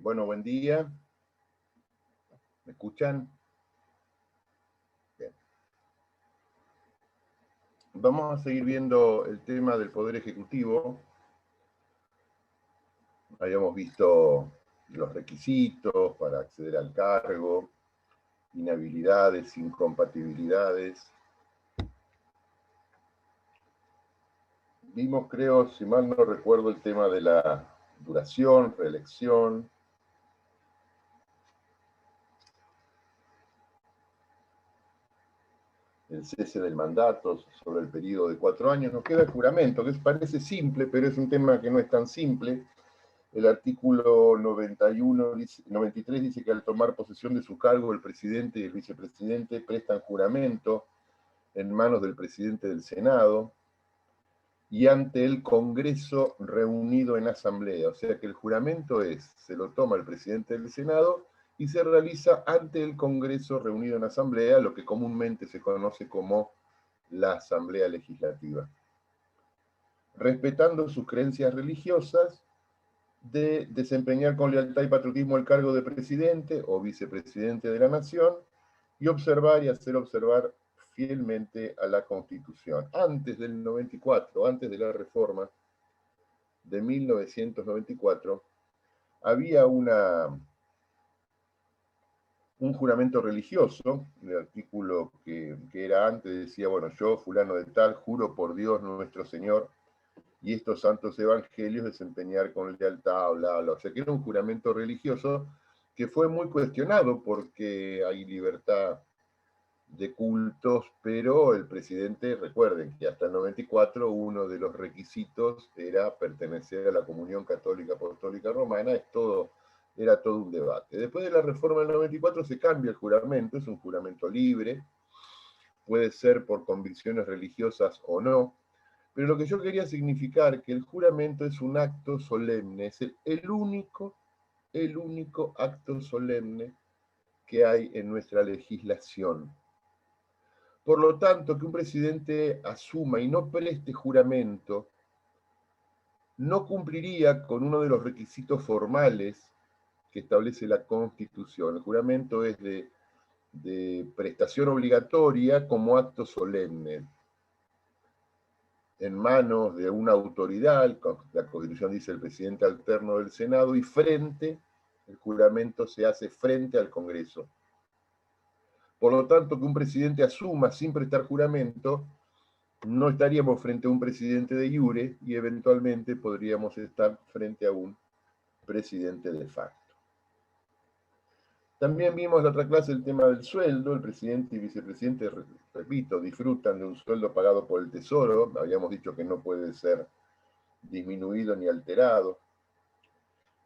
Bueno, buen día. ¿Me escuchan? Bien. Vamos a seguir viendo el tema del Poder Ejecutivo. Habíamos visto los requisitos para acceder al cargo, inhabilidades, incompatibilidades. Vimos, creo, si mal no recuerdo, el tema de la duración, reelección. El cese del mandato sobre el periodo de 4 años. Nos queda el juramento, que parece simple, pero es un tema que no es tan simple. El artículo 93 dice que al tomar posesión de su cargo, el presidente y el vicepresidente prestan juramento en manos del presidente del Senado y ante el Congreso reunido en asamblea. O sea que el juramento se lo toma el presidente del Senado y se realiza ante el Congreso reunido en asamblea, lo que comúnmente se conoce como la Asamblea Legislativa. Respetando sus creencias religiosas, de desempeñar con lealtad y patriotismo el cargo de presidente o vicepresidente de la nación y observar y hacer observar fielmente a la Constitución. Antes del 94, antes de la reforma de 1994, había un juramento religioso. El artículo que era antes decía, bueno, yo, fulano de tal, juro por Dios nuestro Señor y estos santos evangelios desempeñar con lealtad, bla, bla. O sea que era un juramento religioso que fue muy cuestionado porque hay libertad de cultos, pero el presidente, recuerden que hasta el 94 uno de los requisitos era pertenecer a la Comunión Católica Apostólica Romana, era todo un debate. Después de la reforma del 94 se cambia el juramento, es un juramento libre, puede ser por convicciones religiosas o no, pero lo que yo quería significar que el juramento es un acto solemne, es el único acto solemne que hay en nuestra legislación. Por lo tanto, que un presidente asuma y no preste juramento no cumpliría con uno de los requisitos formales que establece la Constitución. El juramento es de prestación obligatoria como acto solemne, en manos de una autoridad, la Constitución dice el presidente alterno del Senado, y el juramento se hace frente al Congreso. Por lo tanto, que un presidente asuma sin prestar juramento, no estaríamos frente a un presidente de iure y eventualmente podríamos estar frente a un presidente de facto. También vimos en la otra clase el tema del sueldo. El presidente y vicepresidente, repito, disfrutan de un sueldo pagado por el Tesoro. Habíamos dicho que no puede ser disminuido ni alterado.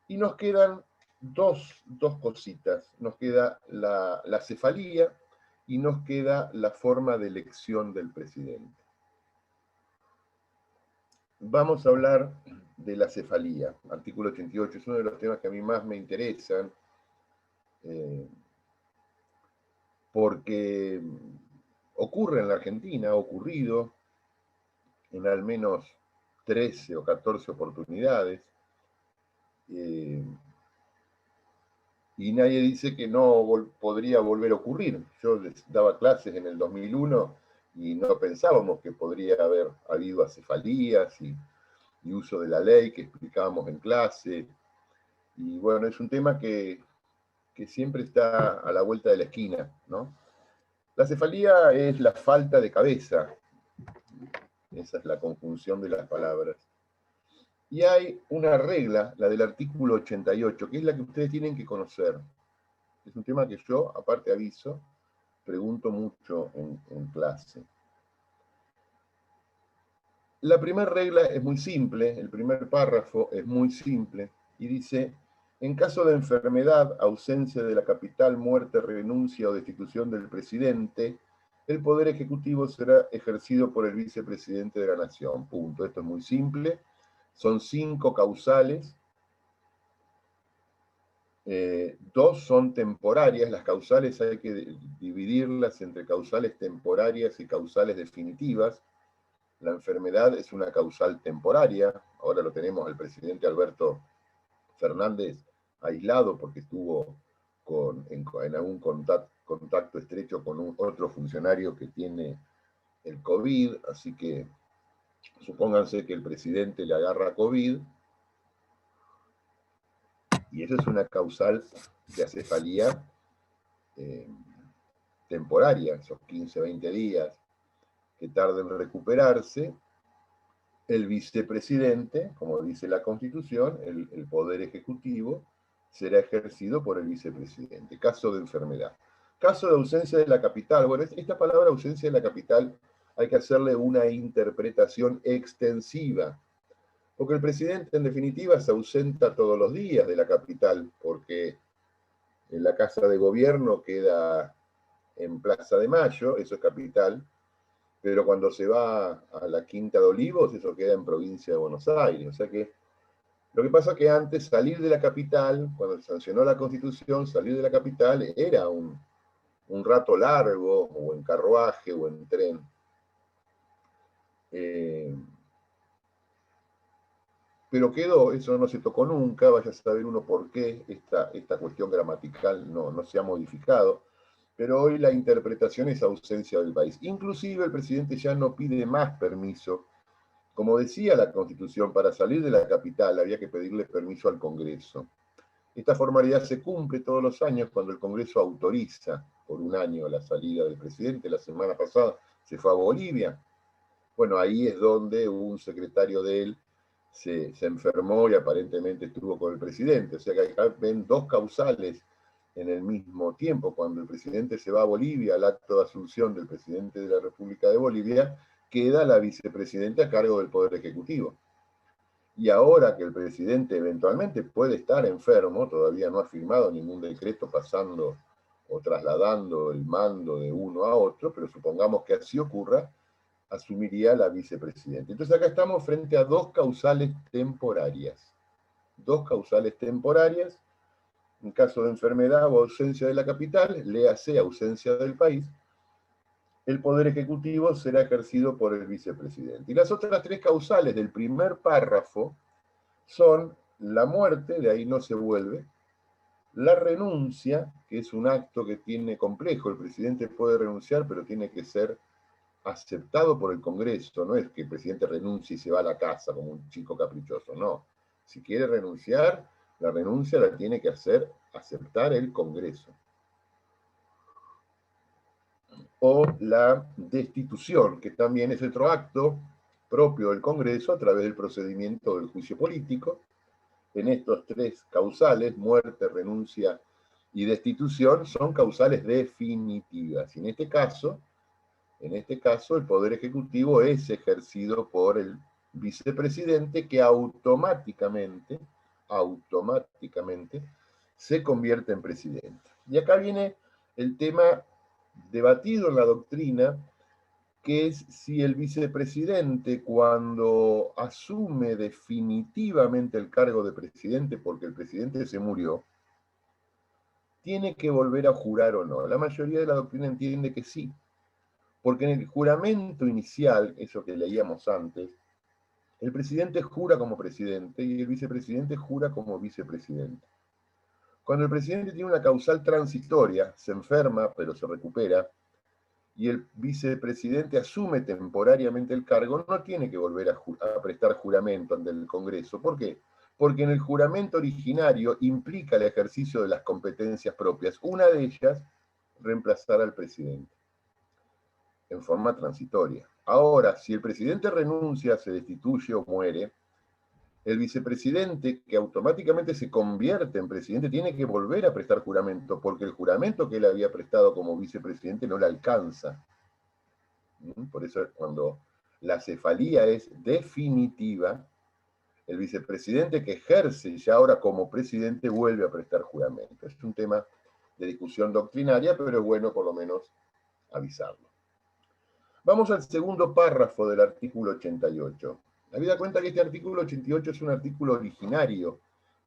Y nos quedan dos cositas. Nos queda la cefalía y nos queda la forma de elección del presidente. Vamos a hablar de la cefalía. Artículo 88 es uno de los temas que a mí más me interesan, porque ocurre en la Argentina, ha ocurrido en al menos 13 o 14 oportunidades, y nadie dice que no podría volver a ocurrir. Yo daba clases en el 2001 y no pensábamos que podría haber habido acefalías y uso de la ley que explicábamos en clase. Y bueno, es un tema que siempre está a la vuelta de la esquina, ¿no? La cefalía es la falta de cabeza. Esa es la conjunción de las palabras. Y hay una regla, la del artículo 88, que es la que ustedes tienen que conocer. Es un tema que yo, aparte aviso, pregunto mucho en clase. La primera regla es muy simple, el primer párrafo es muy simple, y dice: en caso de enfermedad, ausencia de la capital, muerte, renuncia o destitución del presidente, el poder ejecutivo será ejercido por el vicepresidente de la nación. Punto. Esto es muy simple. Son 5 causales. 2 son temporarias. Las causales hay que dividirlas entre causales temporarias y causales definitivas. La enfermedad es una causal temporaria. Ahora lo tenemos al presidente Alberto Fernández aislado porque estuvo en algún contacto estrecho con otro funcionario que tiene el COVID, así que supónganse que el presidente le agarra COVID, y eso es una causal de acefalía temporaria, esos 15, 20 días que tarda en recuperarse. El vicepresidente, como dice la Constitución, el poder ejecutivo, será ejercido por el vicepresidente. Caso de enfermedad. Caso de ausencia de la capital. Bueno, esta palabra ausencia de la capital hay que hacerle una interpretación extensiva, porque el presidente en definitiva se ausenta todos los días de la capital, porque en la casa de gobierno queda en Plaza de Mayo, eso es capital, pero cuando se va a la Quinta de Olivos, eso queda en provincia de Buenos Aires. O sea que lo que pasa es que antes salir de la capital, cuando se sancionó la Constitución, salir de la capital era un rato largo, o en carruaje, o en tren. Pero quedó, eso no se tocó nunca, vaya a saber uno por qué esta cuestión gramatical no se ha modificado. Pero hoy la interpretación es ausencia del país. Inclusive el presidente ya no pide más permiso. Como decía la Constitución, para salir de la capital había que pedirle permiso al Congreso. Esta formalidad se cumple todos los años cuando el Congreso autoriza por un año la salida del presidente. La semana pasada se fue a Bolivia. Bueno, ahí es donde un secretario de él se enfermó y aparentemente estuvo con el presidente. O sea que acá ven dos causales en el mismo tiempo. Cuando el presidente se va a Bolivia, al acto de asunción del presidente de la República de Bolivia, queda la vicepresidenta a cargo del Poder Ejecutivo. Y ahora que el presidente eventualmente puede estar enfermo, todavía no ha firmado ningún decreto pasando o trasladando el mando de uno a otro, pero supongamos que así ocurra, asumiría la vicepresidenta. Entonces acá estamos frente a dos causales temporarias. Dos causales temporarias, en caso de enfermedad o ausencia de la capital, léase ausencia del país, el poder ejecutivo será ejercido por el vicepresidente. Y las otras tres causales del primer párrafo son la muerte, de ahí no se vuelve, la renuncia, que es un acto que tiene complejo, el presidente puede renunciar, pero tiene que ser aceptado por el Congreso, no es que el presidente renuncie y se va a la casa como un chico caprichoso, no. Si quiere renunciar, la renuncia la tiene que aceptar el Congreso. O la destitución, que también es otro acto propio del Congreso a través del procedimiento del juicio político. En estos tres causales, muerte, renuncia y destitución, son causales definitivas. Y en este caso, el Poder Ejecutivo es ejercido por el vicepresidente, que automáticamente se convierte en presidente. Y acá viene el tema debatido en la doctrina, que es si el vicepresidente, cuando asume definitivamente el cargo de presidente, porque el presidente se murió, tiene que volver a jurar o no. La mayoría de la doctrina entiende que sí, porque en el juramento inicial, eso que leíamos antes, el presidente jura como presidente y el vicepresidente jura como vicepresidente. Cuando el presidente tiene una causal transitoria, se enferma pero se recupera, y el vicepresidente asume temporariamente el cargo, no tiene que volver a prestar juramento ante el Congreso. ¿Por qué? Porque en el juramento originario implica el ejercicio de las competencias propias. Una de ellas, reemplazar al presidente en forma transitoria. Ahora, si el presidente renuncia, se destituye o muere, el vicepresidente, que automáticamente se convierte en presidente, tiene que volver a prestar juramento, porque el juramento que él había prestado como vicepresidente no le alcanza. Por eso cuando la cefalía es definitiva, el vicepresidente que ejerce ya ahora como presidente vuelve a prestar juramento. Es un tema de discusión doctrinaria, pero es bueno por lo menos avisarlo. Vamos al segundo párrafo del artículo 88. Habida cuenta que este artículo 88 es un artículo originario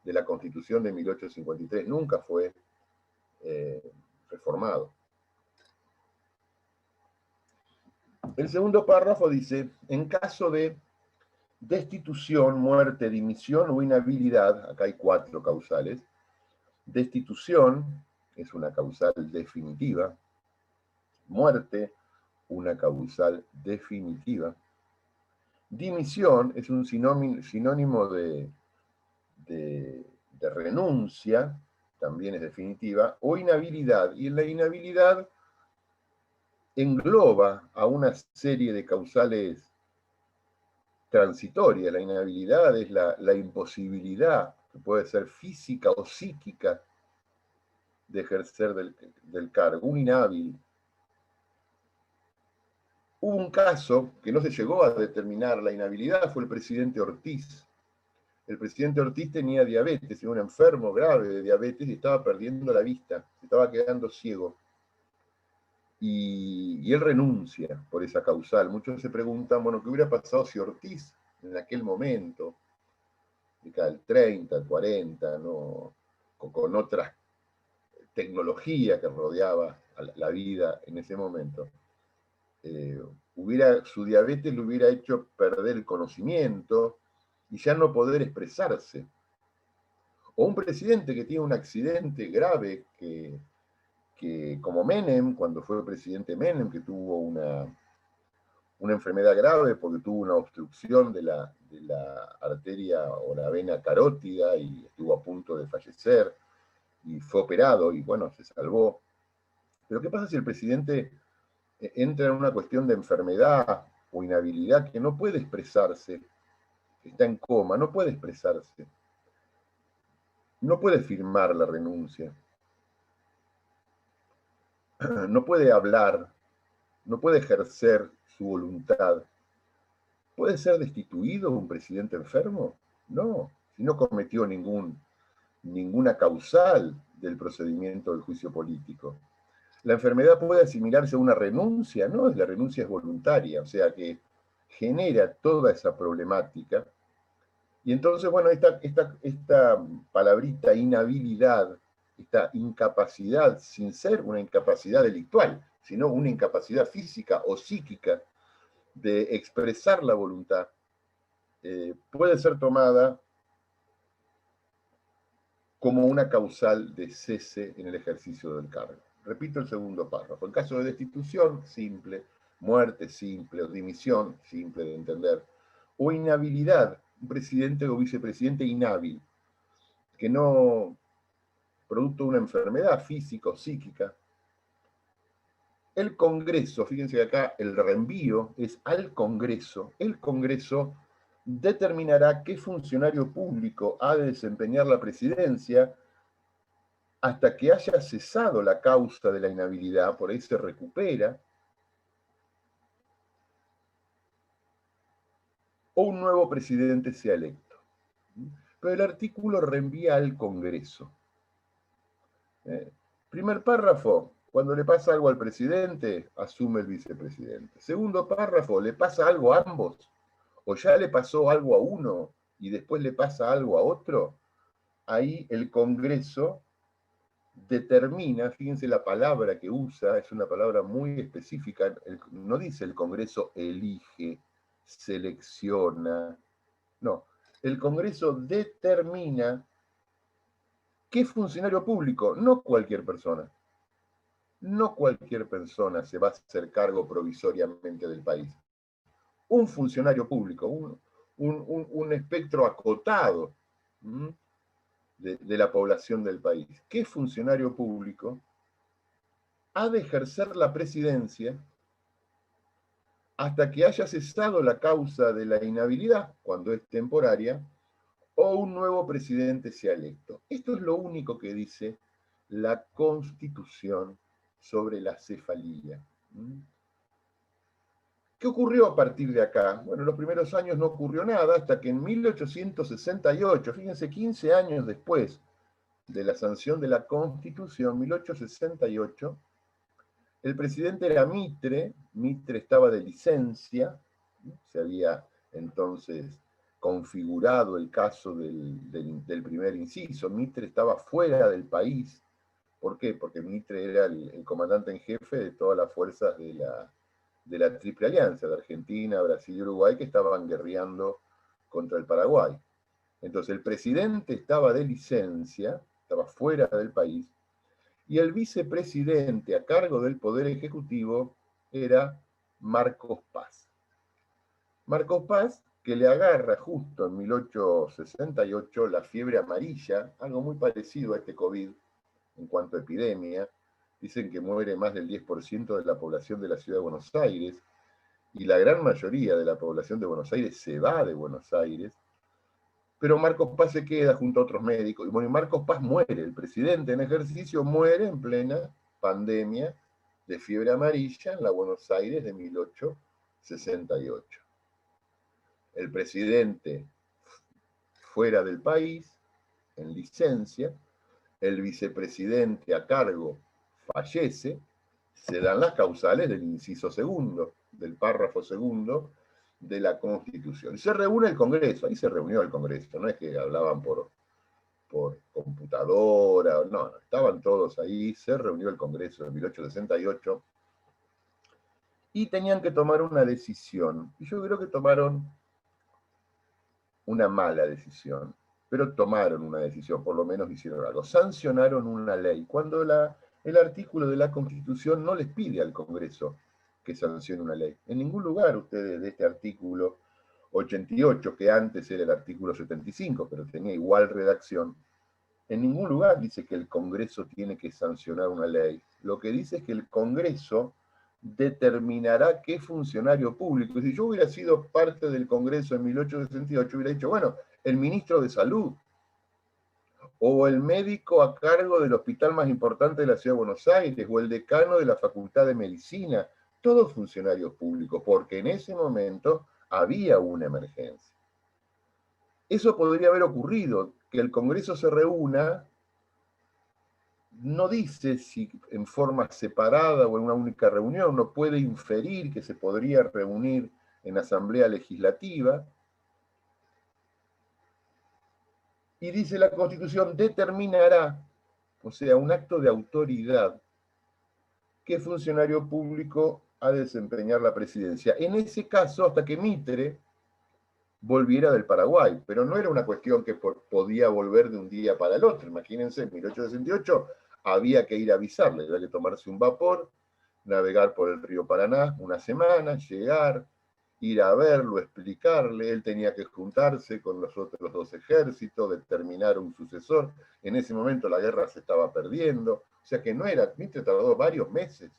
de la Constitución de 1853, nunca fue reformado. El segundo párrafo dice, en caso de destitución, muerte, dimisión o inhabilidad, acá hay 4 causales, Destitución es una causal definitiva. Muerte, una causal definitiva. Dimisión es un sinónimo de renuncia, también es definitiva, o inhabilidad. Y en la inhabilidad engloba a una serie de causales transitorias. La inhabilidad es la imposibilidad, que puede ser física o psíquica, de ejercer del cargo. Un inhábil. Hubo un caso que no se llegó a determinar la inhabilidad, fue el presidente Ortiz. El presidente Ortiz tenía diabetes, era un enfermo grave de diabetes y estaba perdiendo la vista, se estaba quedando ciego. Y él renuncia por esa causal. Muchos se preguntan, bueno, ¿qué hubiera pasado si Ortiz en aquel momento, década del 30, 40, ¿no? con otras tecnologías que rodeaba a la vida en ese momento, su diabetes le hubiera hecho perder el conocimiento y ya no poder expresarse? O un presidente que tiene un accidente grave, que como Menem, cuando fue presidente Menem, que tuvo una enfermedad grave porque tuvo una obstrucción de la arteria o la vena carótida y estuvo a punto de fallecer y fue operado y bueno, se salvó. Pero ¿qué pasa si el presidente entra en una cuestión de enfermedad o inhabilidad que no puede expresarse, está en coma, no puede expresarse, no puede firmar la renuncia, no puede hablar, no puede ejercer su voluntad? ¿Puede ser destituido un presidente enfermo? No, si no cometió ninguna causal del procedimiento del juicio político. La enfermedad puede asimilarse a una renuncia, ¿no? La renuncia es voluntaria, o sea que genera toda esa problemática. Y entonces, bueno, esta palabrita inhabilidad, esta incapacidad, sin ser una incapacidad delictual, sino una incapacidad física o psíquica de expresar la voluntad, puede ser tomada como una causal de cese en el ejercicio del cargo. Repito el segundo párrafo. En caso de destitución, simple, muerte, simple, o dimisión, simple de entender, o inhabilidad, un presidente o vicepresidente inhábil, que no, producto de una enfermedad física o psíquica, el Congreso, fíjense que acá el reenvío es al Congreso, el Congreso determinará qué funcionario público ha de desempeñar la presidencia hasta que haya cesado la causa de la inhabilidad, por ahí se recupera, o un nuevo presidente sea electo. Pero el artículo reenvía al Congreso. Primer párrafo, cuando le pasa algo al presidente, asume el vicepresidente. Segundo párrafo, le pasa algo a ambos, o ya le pasó algo a uno y después le pasa algo a otro, ahí el Congreso determina, fíjense la palabra que usa, es una palabra muy específica, no dice el Congreso elige, selecciona, no, el Congreso determina qué funcionario público, no cualquier persona, no cualquier persona se va a hacer cargo provisoriamente del país. Un funcionario público, un espectro acotado de la población del país. ¿Qué funcionario público ha de ejercer la presidencia hasta que haya cesado la causa de la inhabilidad, cuando es temporaria, o un nuevo presidente sea electo? Esto es lo único que dice la Constitución sobre la cefalía. ¿Qué ocurrió a partir de acá? Bueno, en los primeros años no ocurrió nada hasta que en 1868, fíjense, 15 años después de la sanción de la Constitución, 1868, el presidente era Mitre estaba de licencia, se había entonces configurado el caso del primer inciso, Mitre estaba fuera del país. ¿Por qué? Porque Mitre era el comandante en jefe de todas las fuerzas de la Triple Alianza, de Argentina, Brasil y Uruguay, que estaban guerreando contra el Paraguay. Entonces el presidente estaba de licencia estaba fuera del país, y el vicepresidente a cargo del Poder Ejecutivo era Marcos Paz. Marcos Paz, que le agarra justo en 1868 la fiebre amarilla, algo muy parecido a este COVID en cuanto a epidemia. Dicen que muere más del 10% de la población de la ciudad de Buenos Aires, y la gran mayoría de la población de Buenos Aires se va de Buenos Aires, pero Marcos Paz se queda junto a otros médicos, y bueno, Marcos Paz muere, el presidente en ejercicio muere en plena pandemia de fiebre amarilla en la Buenos Aires de 1868. El presidente fuera del país, en licencia, el vicepresidente a cargo fallece, se dan las causales del inciso segundo, del párrafo segundo de la Constitución. Y se reúne el Congreso, ahí se reunió el Congreso, no es que hablaban por computadora, no, estaban todos ahí, se reunió el Congreso en 1868 y tenían que tomar una decisión. Y yo creo que tomaron una mala decisión, pero tomaron una decisión, por lo menos hicieron algo. Sancionaron una ley, cuando el artículo de la Constitución no les pide al Congreso que sancione una ley. En ningún lugar ustedes de este artículo 88, que antes era el artículo 75, pero tenía igual redacción, en ningún lugar dice que el Congreso tiene que sancionar una ley. Lo que dice es que el Congreso determinará qué funcionario público. Si yo hubiera sido parte del Congreso en 1868, hubiera dicho, bueno, el ministro de Salud o el médico a cargo del hospital más importante de la Ciudad de Buenos Aires o el decano de la Facultad de Medicina, todos funcionarios públicos, porque en ese momento había una emergencia. Eso podría haber ocurrido, que el Congreso se reúna, no dice si en forma separada o en una única reunión, uno puede inferir que se podría reunir en asamblea legislativa, y dice la Constitución, determinará, o sea, un acto de autoridad, qué funcionario público ha de desempeñar la presidencia. En ese caso, hasta que Mitre volviera del Paraguay, pero no era una cuestión que podía volver de un día para el otro. Imagínense, en 1868 había que ir a avisarle, había que tomarse un vapor, navegar por el río Paraná una semana, llegar, ir a verlo, explicarle, él tenía que juntarse con los otros dos ejércitos, determinar un sucesor. En ese momento la guerra se estaba perdiendo, o sea que no era, Mitre tardó varios meses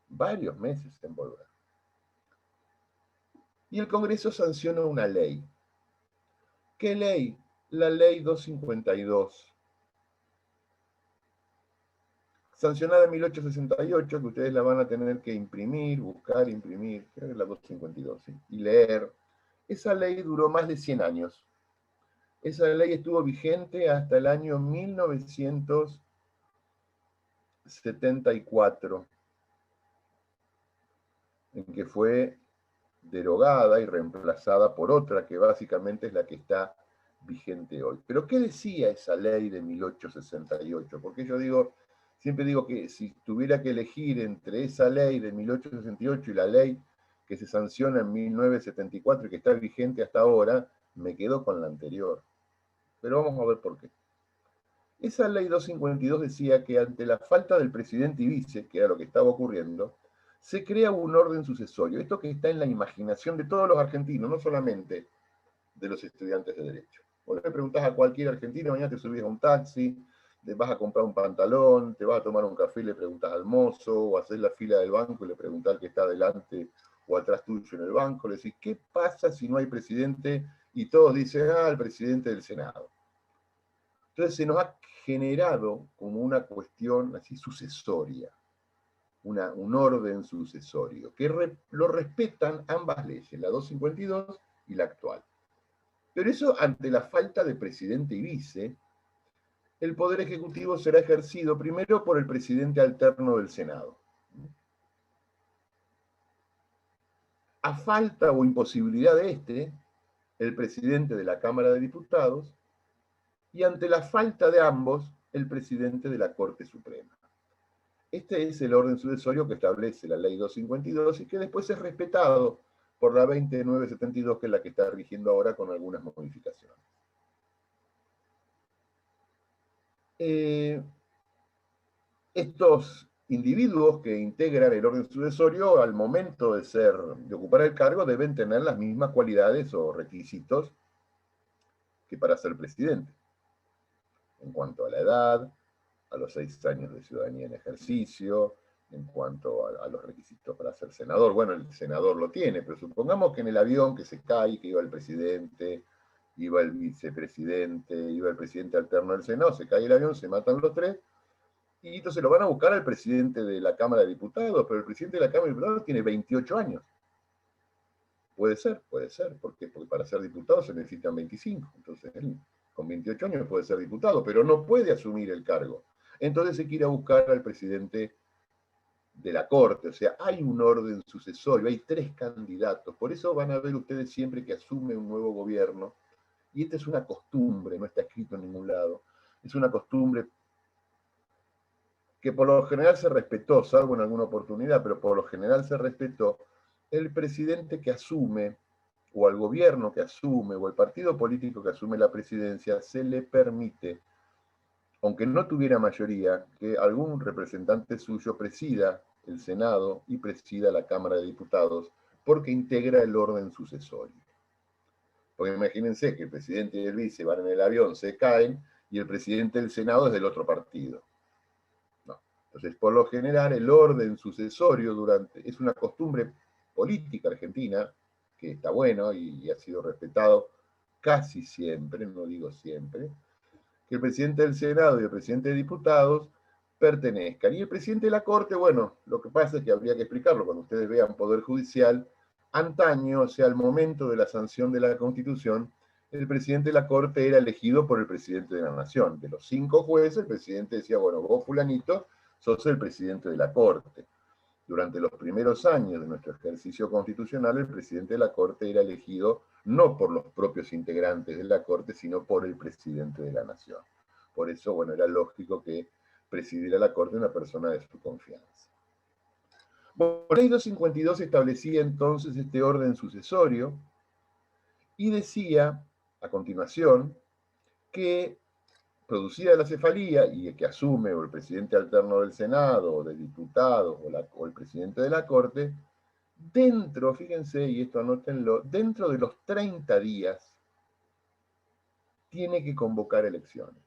en volver. Y el Congreso sancionó una ley. ¿Qué ley? La ley 252, sancionada en 1868, que ustedes la van a tener que imprimir, buscar, imprimir, creo que es la 252, ¿sí? Y leer. Esa ley duró más de 100 años. Esa ley estuvo vigente hasta el año 1974, en que fue derogada y reemplazada por otra que básicamente es la que está vigente hoy. Pero ¿qué decía esa ley de 1868? Porque yo siempre digo que si tuviera que elegir entre esa ley de 1868 y la ley que se sanciona en 1974 y que está vigente hasta ahora, me quedo con la anterior. Pero vamos a ver por qué. Esa ley 252 decía que ante la falta del presidente y vice, que era lo que estaba ocurriendo, se crea un orden sucesorio. Esto que está en la imaginación de todos los argentinos, no solamente de los estudiantes de Derecho. Vos le preguntás a cualquier argentino, mañana te subís a un taxi, te vas a comprar un pantalón, te vas a tomar un café y le preguntás al mozo, o haces la fila del banco y le preguntás al que está adelante o atrás tuyo en el banco, le decís, ¿qué pasa si no hay presidente? Y todos dicen, el presidente del Senado. Entonces se nos ha generado como una cuestión así sucesoria, un orden sucesorio, que lo respetan ambas leyes, la 252 y la actual. Pero eso, ante la falta de presidente y vice, el Poder Ejecutivo será ejercido primero por el presidente alterno del Senado. A falta o imposibilidad de el presidente de la Cámara de Diputados, y ante la falta de ambos, el presidente de la Corte Suprema. Este es el orden sucesorio que establece la Ley 252 y que después es respetado por la 20972, que es la que está rigiendo ahora con algunas modificaciones. Eh, Estos individuos que integran el orden sucesorio, al momento de ocupar el cargo, deben tener las mismas cualidades o requisitos que para ser presidente, en cuanto a la edad, a los 6 años de ciudadanía en ejercicio, en cuanto a los requisitos para ser senador. Bueno, el senador lo tiene, pero supongamos que en el avión que se cae, que iba el presidente, iba el vicepresidente, iba el presidente alterno del Senado, se cae el avión, se matan los tres, y entonces lo van a buscar al presidente de la Cámara de Diputados, pero el presidente de la Cámara de Diputados tiene 28 años. Puede ser, porque para ser diputado se necesitan 25, entonces él con 28 años puede ser diputado, pero no puede asumir el cargo. Entonces se quiere buscar al presidente de la Corte, o sea, hay un orden sucesorio, hay 3 candidatos, por eso van a ver ustedes siempre que asume un nuevo gobierno, y esta es una costumbre, no está escrito en ningún lado, es una costumbre que por lo general se respetó, salvo en alguna oportunidad, pero por lo general se respetó, el presidente que asume, o al gobierno que asume, o el partido político que asume la presidencia, se le permite, aunque no tuviera mayoría, que algún representante suyo presida el Senado y presida la Cámara de Diputados, porque integra el orden sucesorio. Porque imagínense que el presidente y el vice van en el avión, se caen, y el presidente del Senado es del otro partido. Entonces, por lo general, el orden sucesorio es una costumbre política argentina, que está bueno y ha sido respetado casi siempre, no digo siempre, que el presidente del Senado y el presidente de Diputados pertenezcan. Y el presidente de la Corte, bueno, lo que pasa es que habría que explicarlo cuando ustedes vean Poder Judicial, antaño, o sea, al momento de la sanción de la Constitución, el presidente de la Corte era elegido por el presidente de la Nación. De los 5 jueces, el presidente decía, bueno, vos fulanito, sos el presidente de la Corte. Durante los primeros años de nuestro ejercicio constitucional, el presidente de la Corte era elegido no por los propios integrantes de la Corte, sino por el presidente de la Nación. Por eso, bueno, era lógico que presidiera la Corte una persona de su confianza. Bueno, la ley 252 establecía entonces este orden sucesorio y decía, a continuación, que producida la cefalía y que asume o el presidente alterno del Senado o de diputados o el presidente de la Corte, dentro, fíjense, y esto anótenlo, dentro de los 30 días tiene que convocar elecciones.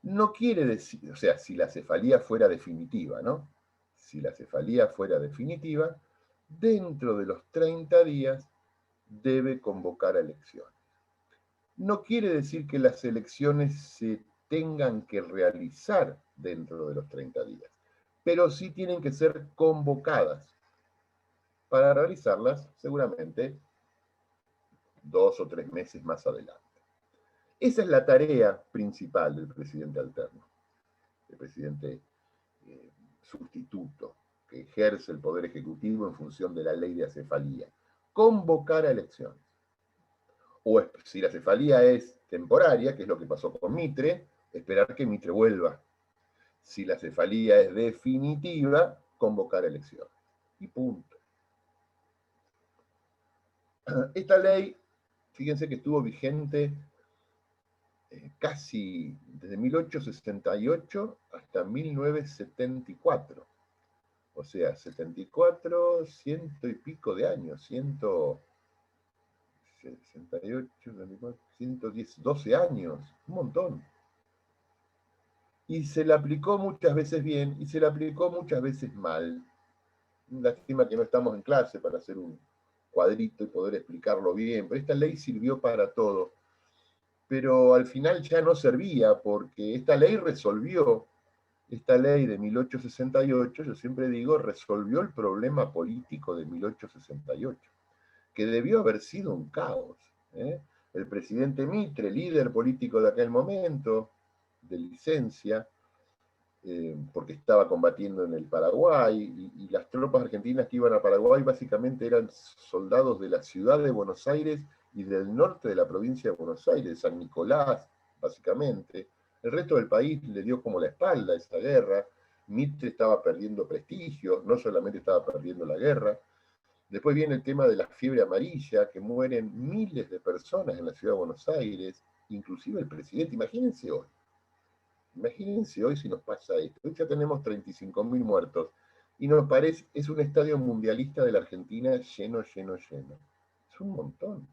No quiere decir, o sea, si la cefalía fuera definitiva, ¿no? Si la cefalía fuera definitiva, dentro de los 30 días debe convocar elecciones. No quiere decir que las elecciones se tengan que realizar dentro de los 30 días, pero sí tienen que ser convocadas para realizarlas seguramente 2 o 3 meses más adelante. Esa es la tarea principal del presidente alterno, del presidente sustituto, que ejerce el poder ejecutivo en función de la ley de acefalía, convocar a elecciones. O si la cefalía es temporaria, que es lo que pasó con Mitre, esperar que Mitre vuelva. Si la cefalía es definitiva, convocar elecciones. Y punto. Esta ley, fíjense que estuvo vigente casi desde 1868 hasta 1974. O sea, 74, ciento y pico de años, 168, 110, 12 años, un montón. Y se la aplicó muchas veces bien y se la aplicó muchas veces mal. Lástima que no estamos en clase para hacer un cuadrito y poder explicarlo bien, pero esta ley sirvió para todo. Pero al final ya no servía porque esta ley resolvió, esta ley de 1868, yo siempre digo, resolvió el problema político de 1868, que debió haber sido un caos. El presidente Mitre, líder político de aquel momento, de licencia, porque estaba combatiendo en el Paraguay, y las tropas argentinas que iban a Paraguay básicamente eran soldados de la ciudad de Buenos Aires y del norte de la provincia de Buenos Aires, San Nicolás, básicamente. El resto del país le dio como la espalda a esa guerra. Mitre estaba perdiendo prestigio, no solamente estaba perdiendo la guerra. Después viene el tema de la fiebre amarilla, que mueren miles de personas en la ciudad de Buenos Aires, inclusive el presidente. Imagínense hoy, Imagínense hoy si nos pasa esto. Hoy ya tenemos 35.000 muertos. Y nos parece, es un estadio mundialista de la Argentina lleno, lleno, lleno. Es un montón.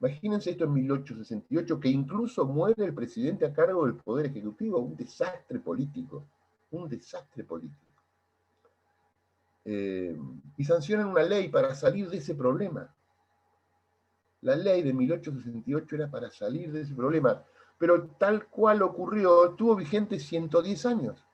Imagínense esto en 1868, que incluso muere el presidente a cargo del Poder Ejecutivo. Un desastre político. Un desastre político. Y sancionan una ley para salir de ese problema. La ley de 1868 era para salir de ese problema, pero tal cual ocurrió, estuvo vigente 110 años.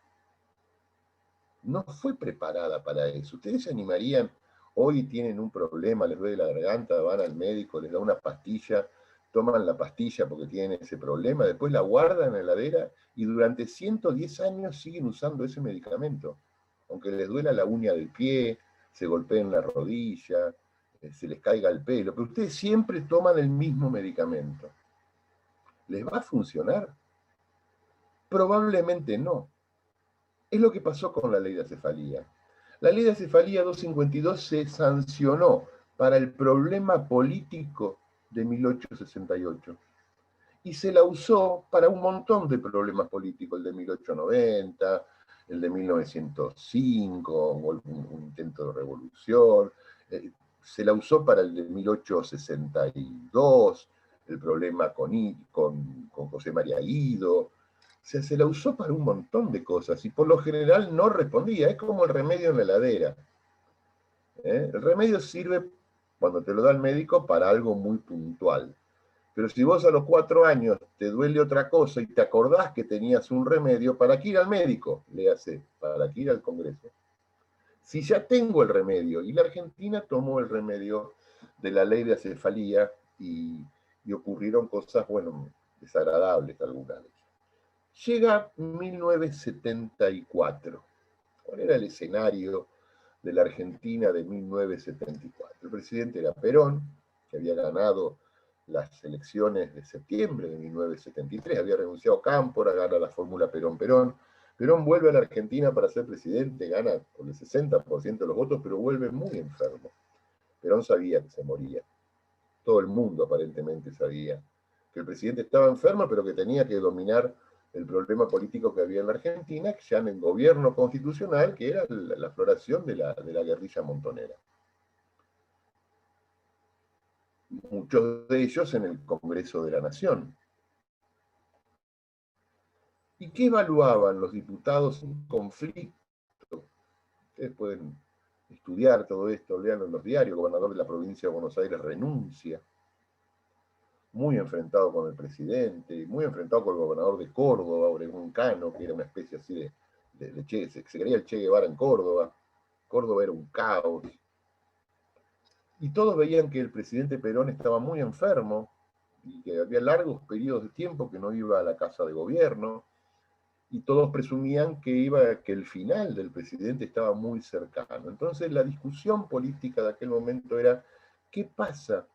No fue preparada para eso. ¿Ustedes se animarían? Hoy tienen un problema, les duele la garganta, van al médico, les da una pastilla, toman la pastilla porque tienen ese problema, después la guardan en la heladera y durante 110 años siguen usando ese medicamento. Aunque les duela la uña del pie, se golpeen la rodilla, se les caiga el pelo, pero ustedes siempre toman el mismo medicamento. ¿Les va a funcionar? Probablemente no. Es lo que pasó con la ley de acefalía. La ley de acefalía 252 se sancionó para el problema político de 1868 y se la usó para un montón de problemas políticos, el de 1890, el de 1905, un intento de revolución, se la usó para el de 1862, el problema con José María Guido, se la usó para un montón de cosas y por lo general no respondía, es como el remedio en la heladera. El remedio sirve cuando te lo da el médico para algo muy puntual. Pero si vos a los 4 años te duele otra cosa y te acordás que tenías un remedio, ¿para qué ir al médico? Le hace, ¿para qué ir al Congreso? Si ya tengo el remedio, y la Argentina tomó el remedio de la ley de acefalía y ocurrieron cosas, bueno, desagradables algunas veces. Llega 1974. ¿Cuál era el escenario de la Argentina de 1974? El presidente era Perón, que había ganado las elecciones de septiembre de 1973, había renunciado Cámpora, gana la fórmula Perón-Perón. Perón vuelve a la Argentina para ser presidente, gana por el 60% de los votos, pero vuelve muy enfermo. Perón sabía que se moría. Todo el mundo aparentemente sabía que el presidente estaba enfermo, pero que tenía que dominar el problema político que había en la Argentina, ya en el gobierno constitucional, que era la floración de la guerrilla montonera. Muchos de ellos en el Congreso de la Nación. ¿Y qué evaluaban los diputados en conflicto? Ustedes pueden estudiar todo esto, leanlo en los diarios. El gobernador de la provincia de Buenos Aires renuncia, muy enfrentado con el presidente, muy enfrentado con el gobernador de Córdoba, Obregón Cano, que era una especie así de Che, se creía el Che Guevara en Córdoba. Córdoba era un caos. Y todos veían que el presidente Perón estaba muy enfermo y que había largos periodos de tiempo que no iba a la casa de gobierno, y todos presumían que el final del presidente estaba muy cercano. Entonces la discusión política de aquel momento era, ¿qué pasa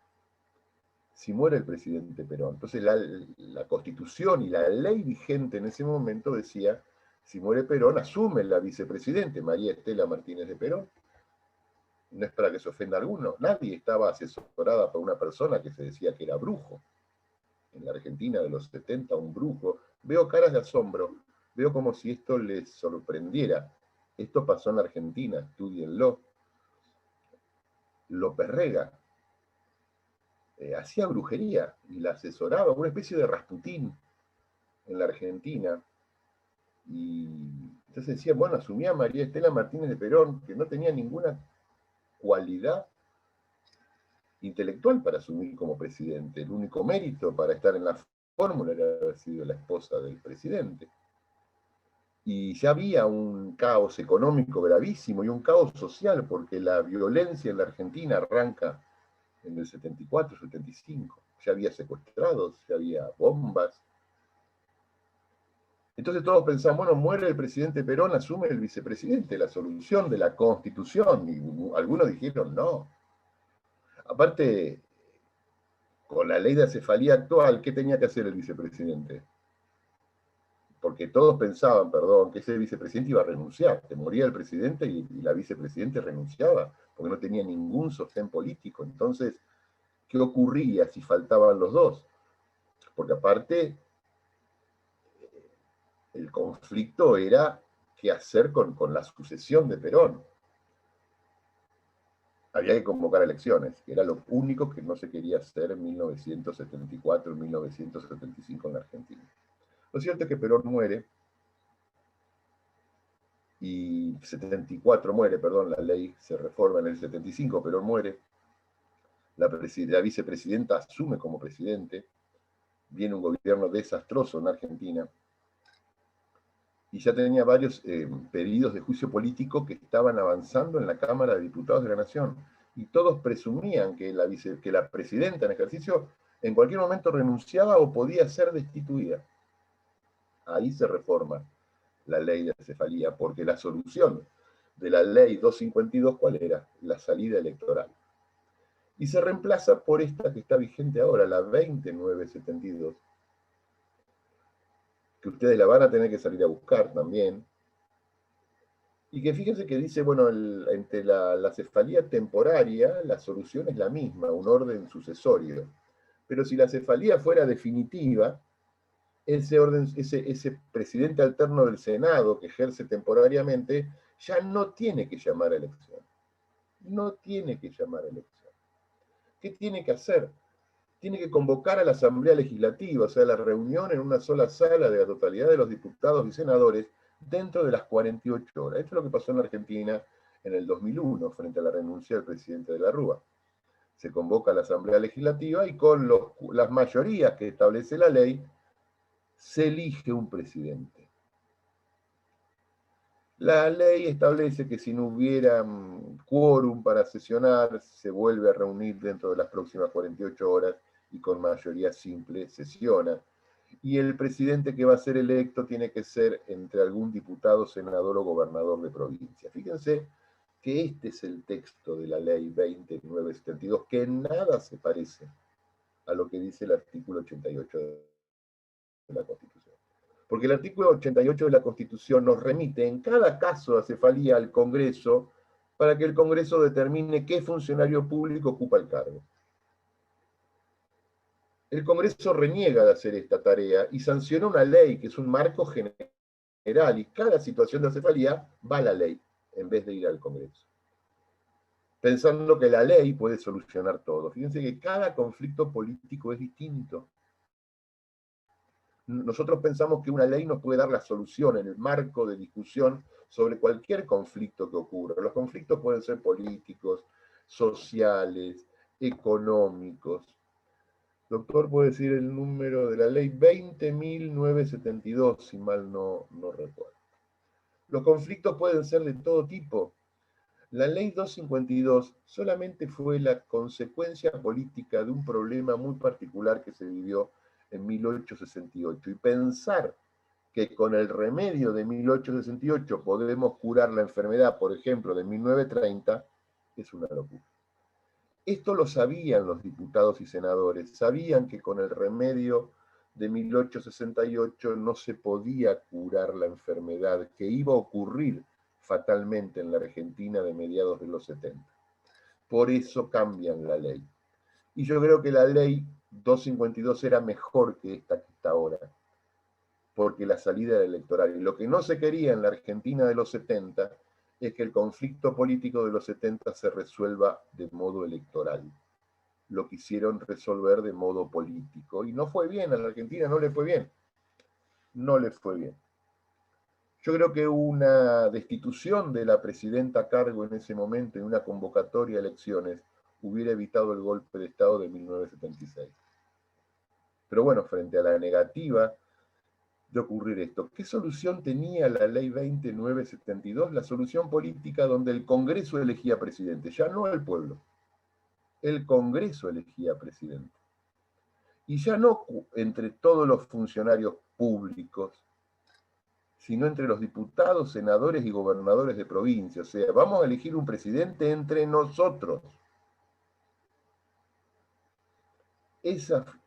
si muere el presidente Perón? Entonces la Constitución y la ley vigente en ese momento decía, si muere Perón, asume la vicepresidente María Estela Martínez de Perón. No es para que se ofenda a alguno, nadie estaba asesorada por una persona que se decía que era brujo. En la Argentina de los 70, un brujo. Veo caras de asombro, veo como si esto les sorprendiera. Esto pasó en la Argentina, estudienlo. López Rega hacía brujería y la asesoraba, una especie de Rasputín en la Argentina. Y entonces decía, bueno, asumía a María Estela Martínez de Perón, que no tenía ninguna cualidad intelectual para asumir como presidente. El único mérito para estar en la fórmula era haber sido la esposa del presidente. Y ya había un caos económico gravísimo y un caos social, porque la violencia en la Argentina arranca en el 74, 75. Ya había secuestrados, ya había bombas. Entonces todos pensaban, bueno, muere el presidente Perón, asume el vicepresidente, la solución de la Constitución. Y algunos dijeron no. Aparte, con la ley de acefalía actual, ¿qué tenía que hacer el vicepresidente? Porque todos pensaban, perdón, que ese vicepresidente iba a renunciar, que moría el presidente y la vicepresidente renunciaba, porque no tenía ningún sostén político. Entonces, ¿qué ocurría si faltaban los dos? Porque aparte, El conflicto era qué hacer con la sucesión de Perón. Había que convocar elecciones, que era lo único que no se quería hacer en 1974, 1975 en la Argentina. Lo cierto es que Perón muere, y 74 muere, perdón, la ley se reforma en el 75, Perón muere, la vicepresidenta asume como presidente, viene un gobierno desastroso en Argentina, y ya tenía varios pedidos de juicio político que estaban avanzando en la Cámara de Diputados de la Nación, y todos presumían que la presidenta en ejercicio en cualquier momento renunciaba o podía ser destituida. Ahí se reforma la ley de acefalía, porque la solución de la ley 252, ¿cuál era? La salida electoral. Y se reemplaza por esta que está vigente ahora, la 20972, que ustedes la van a tener que salir a buscar también, y que fíjense que dice, bueno, entre la cefalía temporaria, la solución es la misma, un orden sucesorio. Pero si la cefalía fuera definitiva, ese presidente alterno del Senado que ejerce temporariamente ya no tiene que llamar a elección. No tiene que llamar a elección. ¿Qué tiene que hacer? Tiene que convocar a la Asamblea Legislativa, o sea, la reunión en una sola sala de la totalidad de los diputados y senadores dentro de las 48 horas. Esto es lo que pasó en la Argentina en el 2001, frente a la renuncia del presidente de la Rúa. Se convoca a la Asamblea Legislativa y con las mayorías que establece la ley, se elige un presidente. La ley establece que si no hubiera quórum para sesionar, se vuelve a reunir dentro de las próximas 48 horas y con mayoría simple sesiona. Y el presidente que va a ser electo tiene que ser entre algún diputado, senador o gobernador de provincia. Fíjense que este es el texto de la ley 20972, que en nada se parece a lo que dice el artículo 88 de la Constitución. Porque el artículo 88 de la Constitución nos remite en cada caso de acefalía al Congreso para que el Congreso determine qué funcionario público ocupa el cargo. El Congreso reniega de hacer esta tarea y sanciona una ley que es un marco general, y cada situación de acefalía va a la ley en vez de ir al Congreso, pensando que la ley puede solucionar todo. Fíjense que cada conflicto político es distinto. Nosotros pensamos que una ley nos puede dar la solución en el marco de discusión sobre cualquier conflicto que ocurra. Los conflictos pueden ser políticos, sociales, económicos. Doctor, ¿puede decir el número de la ley? 20.972, si mal no recuerdo. Los conflictos pueden ser de todo tipo. La ley 252 solamente fue la consecuencia política de un problema muy particular que se vivió en 1868. Y pensar que con el remedio de 1868 podemos curar la enfermedad, por ejemplo, de 1930, es una locura. Esto lo sabían los diputados y senadores, sabían que con el remedio de 1868 no se podía curar la enfermedad que iba a ocurrir fatalmente en la Argentina de mediados de los 70. Por eso cambian la ley. Y yo creo que la ley 252 era mejor que esta que está ahora, porque la salida era electoral. Y lo que no se quería en la Argentina de los 70 es que el conflicto político de los 70 se resuelva de modo electoral. Lo quisieron resolver de modo político. Y no fue bien, a la Argentina no le fue bien. No le fue bien. Yo creo que una destitución de la presidenta a cargo en ese momento y una convocatoria a elecciones hubiera evitado el golpe de Estado de 1976. Pero bueno, frente a la negativa de ocurrir esto, ¿qué solución tenía la ley 20972? La solución política donde el Congreso elegía presidente, ya no el pueblo. El Congreso elegía presidente. Y ya no entre todos los funcionarios públicos, sino entre los diputados, senadores y gobernadores de provincia. O sea, vamos a elegir un presidente entre nosotros.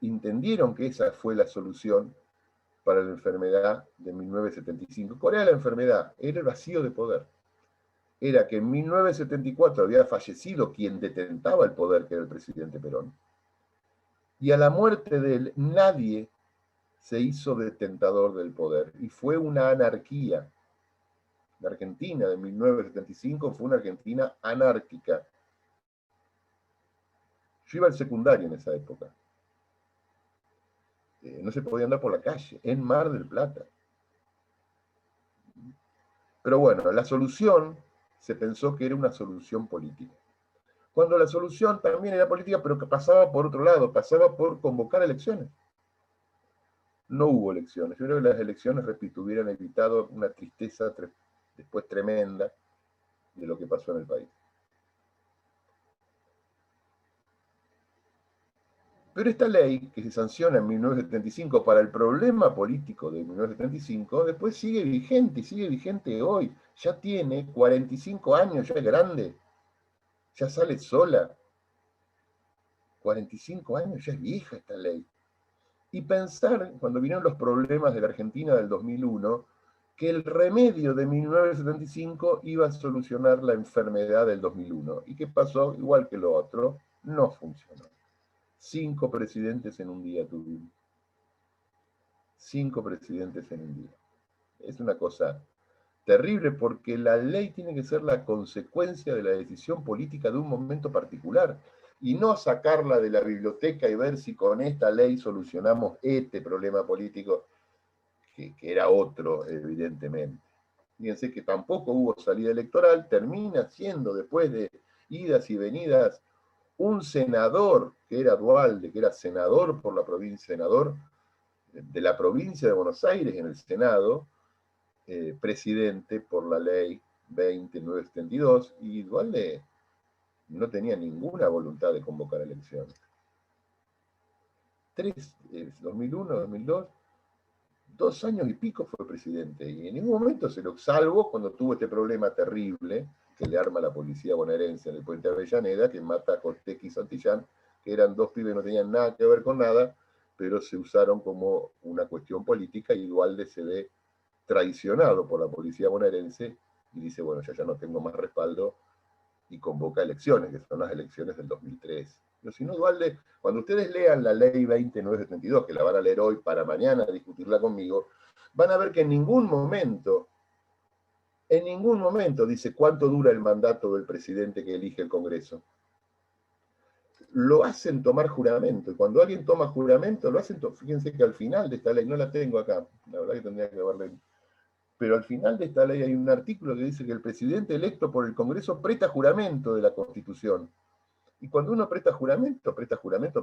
Entendieron que esa fue la solución para la enfermedad de 1975. ¿Cuál era la enfermedad? Era el vacío de poder. Era que en 1974 había fallecido quien detentaba el poder, que era el presidente Perón. Y a la muerte de él, nadie se hizo detentador del poder y fue una anarquía. La Argentina de 1975 fue una Argentina anárquica. Yo iba al secundario en esa época. No se podía andar por la calle, en Mar del Plata. Pero bueno, la solución se pensó que era una solución política. Cuando la solución también era política, pero que pasaba por otro lado, pasaba por convocar elecciones. No hubo elecciones. Yo creo que las elecciones, repito, hubieran evitado una tristeza después tremenda de lo que pasó en el país. Pero esta ley, que se sanciona en 1975 para el problema político de 1975, después sigue vigente y sigue vigente hoy. Ya tiene 45 años, ya es grande, ya sale sola. 45 años, ya es vieja esta ley. Y pensar, cuando vinieron los problemas de la Argentina del 2001, que el remedio de 1975 iba a solucionar la enfermedad del 2001. ¿Y qué pasó? Igual que lo otro, no funcionó. 5 presidentes en un día tuvimos. 5 presidentes en un día. Es una cosa terrible porque la ley tiene que ser la consecuencia de la decisión política de un momento particular y no sacarla de la biblioteca y ver si con esta ley solucionamos este problema político que era otro, evidentemente. Fíjense que tampoco hubo salida electoral, termina siendo, después de idas y venidas, un senador que era Duhalde, que era senador por la provincia, senador de la provincia de Buenos Aires en el Senado, presidente por la ley 20972, y Duhalde no tenía ninguna voluntad de convocar elecciones. 2001, 2002, 2 años y pico fue presidente, y en ningún momento se lo salvo cuando tuvo este problema terrible que le arma la policía bonaerense en el puente Avellaneda, que mata a Cortés y Santillán, que eran 2 pibes que no tenían nada que ver con nada, pero se usaron como una cuestión política, y Duhalde se ve traicionado por la policía bonaerense y dice, bueno, ya no tengo más respaldo, y convoca elecciones, que son las elecciones del 2003. Pero si no, Duhalde, cuando ustedes lean la ley 20972, que la van a leer hoy para mañana discutirla conmigo, van a ver que en ningún momento dice cuánto dura el mandato del presidente que elige el Congreso. Lo hacen tomar juramento, y cuando alguien toma juramento, lo hacen, fíjense que al final de esta ley, no la tengo acá, la verdad que tendría que haberla, pero al final de esta ley hay un artículo que dice que el presidente electo por el Congreso presta juramento de la Constitución. Y cuando uno presta juramento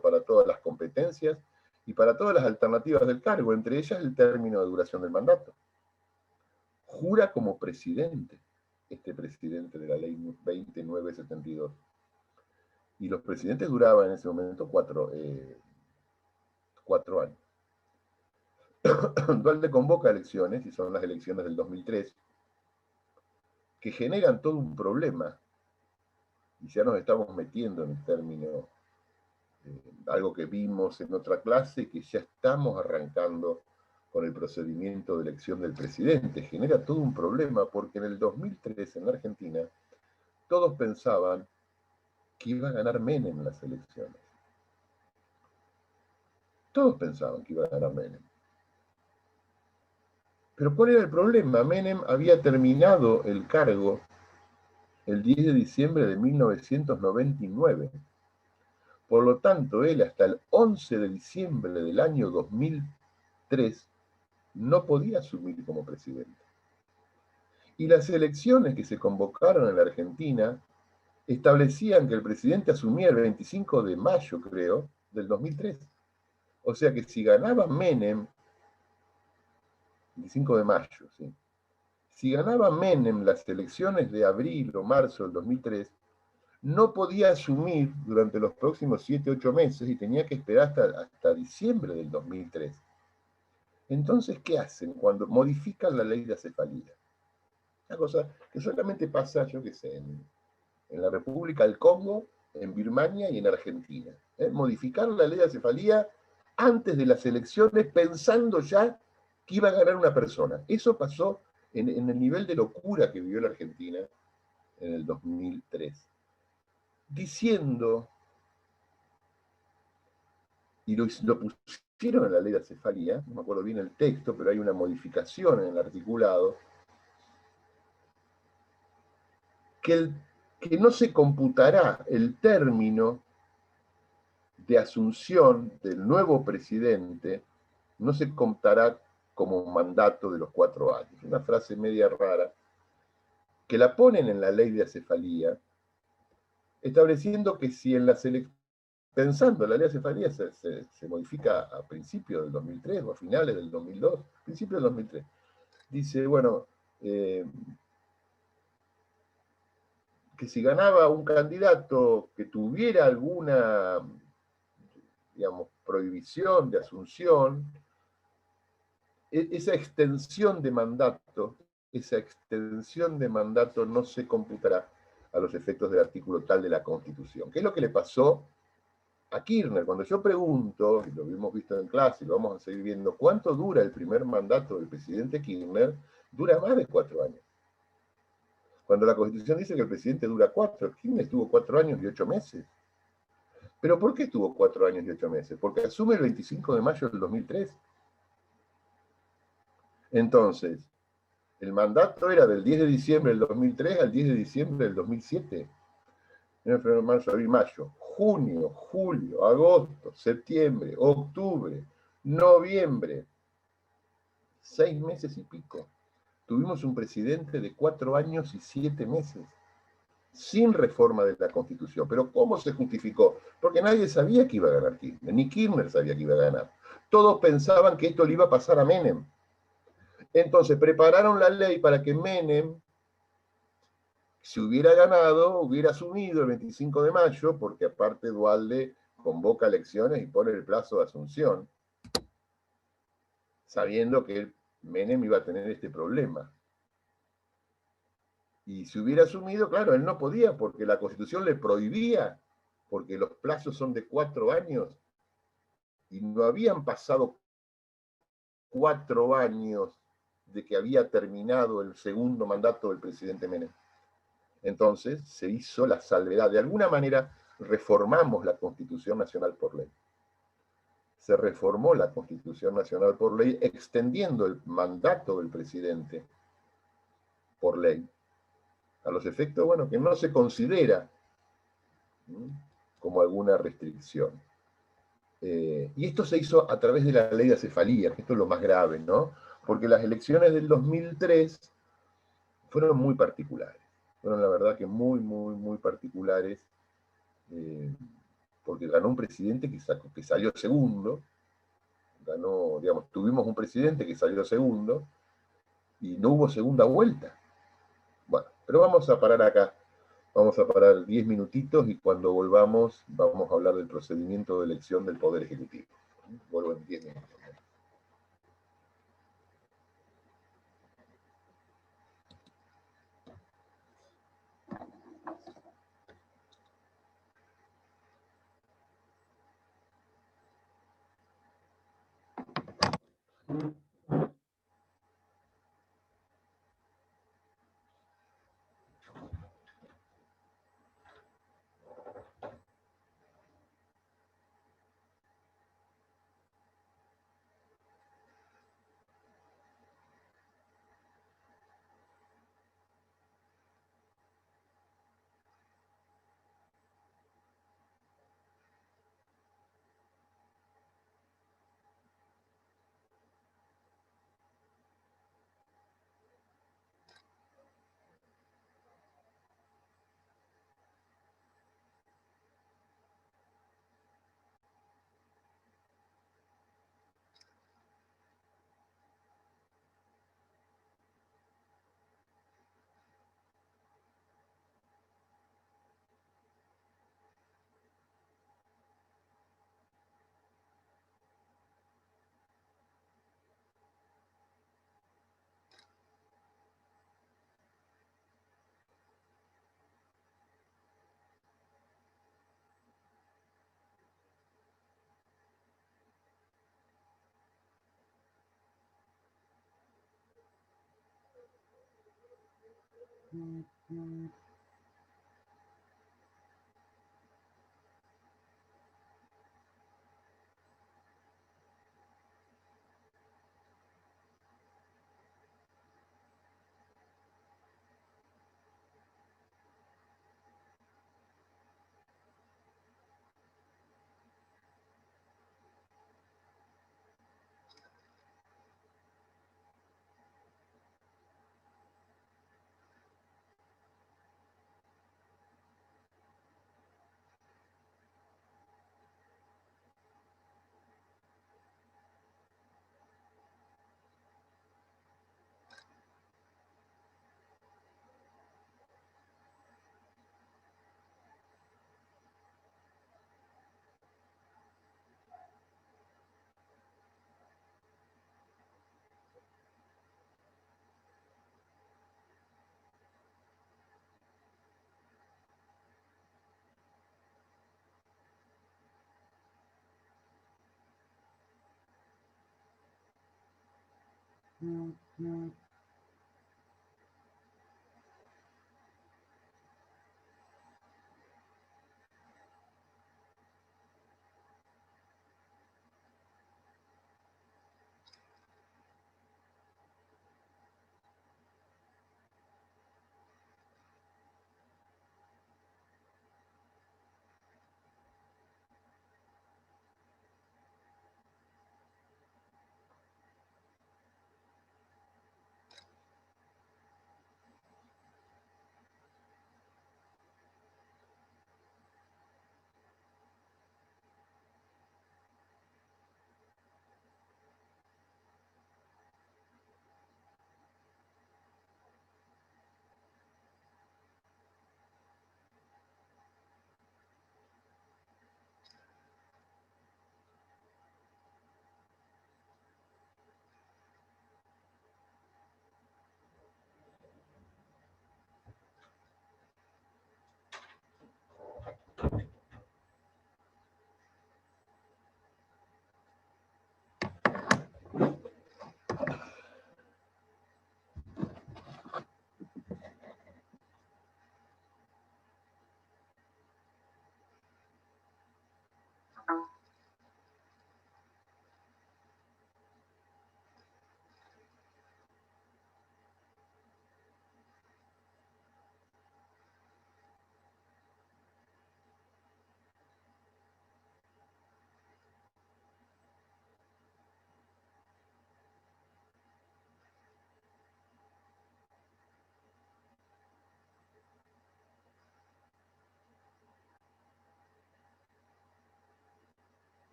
para todas las competencias y para todas las alternativas del cargo, entre ellas el término de duración del mandato. Jura como presidente, este presidente de la ley 20972. Y los presidentes duraban en ese momento 4 años. Duhalde convoca elecciones, y son las elecciones del 2003, que generan todo un problema, y ya nos estamos metiendo en el término, algo que vimos en otra clase, que ya estamos arrancando con el procedimiento de elección del presidente. Genera todo un problema porque en el 2003 en la Argentina todos pensaban que iba a ganar Menem en las elecciones. Todos pensaban que iba a ganar Menem. Pero ¿cuál era el problema? Menem había terminado el cargo el 10 de diciembre de 1999. Por lo tanto, él hasta el 11 de diciembre del año 2003 no podía asumir como presidente. Y las elecciones que se convocaron en la Argentina establecían que el presidente asumía el 25 de mayo, creo, del 2003. O sea que si ganaba Menem, 25 de mayo, ¿sí? Si ganaba Menem las elecciones de abril o marzo del 2003, no podía asumir durante los próximos 7, 8 meses y tenía que esperar hasta diciembre del 2003. Entonces, ¿qué hacen cuando modifican la ley de acefalía? Una cosa que solamente pasa, yo qué sé, en la República del Congo, en Birmania y en Argentina. Modificar la ley de acefalía antes de las elecciones pensando ya que iba a ganar una persona. Eso pasó en el nivel de locura que vivió la Argentina en el 2003. Diciendo, y lo pusieron en la ley de acefalía, no me acuerdo bien el texto, pero hay una modificación en el articulado, que no se computará el término de asunción del nuevo presidente, no se computará como mandato de los 4 años. Una frase media rara, que la ponen en la ley de acefalía, estableciendo que si en las elecciones, pensando, la ley de acefalía se modifica a principios del 2003 o a finales del 2002, principios del 2003, dice, bueno, que si ganaba un candidato que tuviera alguna, digamos, prohibición de asunción, esa extensión de mandato no se computará a los efectos del artículo tal de la Constitución. ¿Qué es lo que le pasó a Kirchner? Cuando yo pregunto, y lo hemos visto en clase y lo vamos a seguir viendo, ¿cuánto dura el primer mandato del presidente Kirchner? Dura más de 4 años. Cuando la Constitución dice que el presidente dura 4, Kirchner estuvo 4 años y 8 meses. ¿Pero por qué estuvo 4 años y 8 meses? Porque asume el 25 de mayo del 2003. Entonces, el mandato era del 10 de diciembre del 2003 al 10 de diciembre del 2007. Enero, febrero, marzo, abril, mayo, junio, julio, agosto, septiembre, octubre, noviembre. 6 meses y pico. Tuvimos un presidente de 4 años y 7 meses, sin reforma de la Constitución. ¿Pero cómo se justificó? Porque nadie sabía que iba a ganar Kirchner, ni Kirchner sabía que iba a ganar. Todos pensaban que esto le iba a pasar a Menem. Entonces prepararon la ley para que Menem, si hubiera ganado, hubiera asumido el 25 de mayo, porque aparte Duhalde convoca elecciones y pone el plazo de asunción, sabiendo que Menem iba a tener este problema. Y si hubiera asumido, claro, él no podía, porque la Constitución le prohibía, porque los plazos son de 4 años, y no habían pasado 4 años de que había terminado el segundo mandato del presidente Menem. Entonces se hizo la salvedad. De alguna manera reformamos la Constitución Nacional por ley. Se reformó la Constitución Nacional por ley, extendiendo el mandato del presidente por ley. A los efectos, bueno, que no se considera como alguna restricción. Y esto se hizo a través de la ley de acefalía, que esto es lo más grave, ¿no? Porque las elecciones del 2003 fueron muy particulares. Fueron, la verdad, que muy, muy, muy particulares, porque ganó un presidente que salió segundo, digamos, tuvimos un presidente que salió segundo, y no hubo segunda vuelta. Bueno, pero vamos a parar acá. Vamos a parar 10 minutitos y cuando volvamos vamos a hablar del procedimiento de elección del Poder Ejecutivo. Vuelvo en 10 minutos.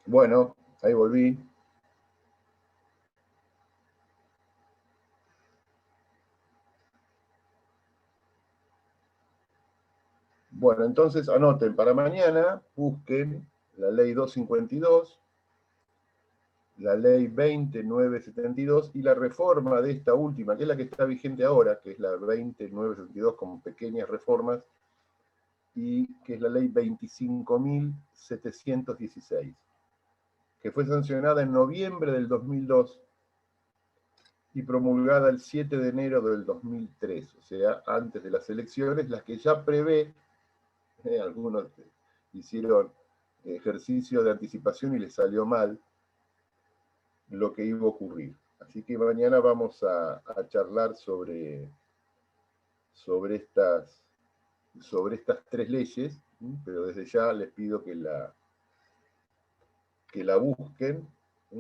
Bueno, ahí volví. Bueno, entonces anoten para mañana, busquen la ley 252, la ley 20972 y la reforma de esta última, que es la que está vigente ahora, que es la 20972 con pequeñas reformas, y que es la ley 25.716, que fue sancionada en noviembre del 2002 y promulgada el 7 de enero del 2003, o sea, antes de las elecciones, las que ya prevé, algunos hicieron ejercicio de anticipación y les salió mal lo que iba a ocurrir. Así que mañana vamos a charlar sobre estas tres leyes, pero desde ya les pido que la busquen,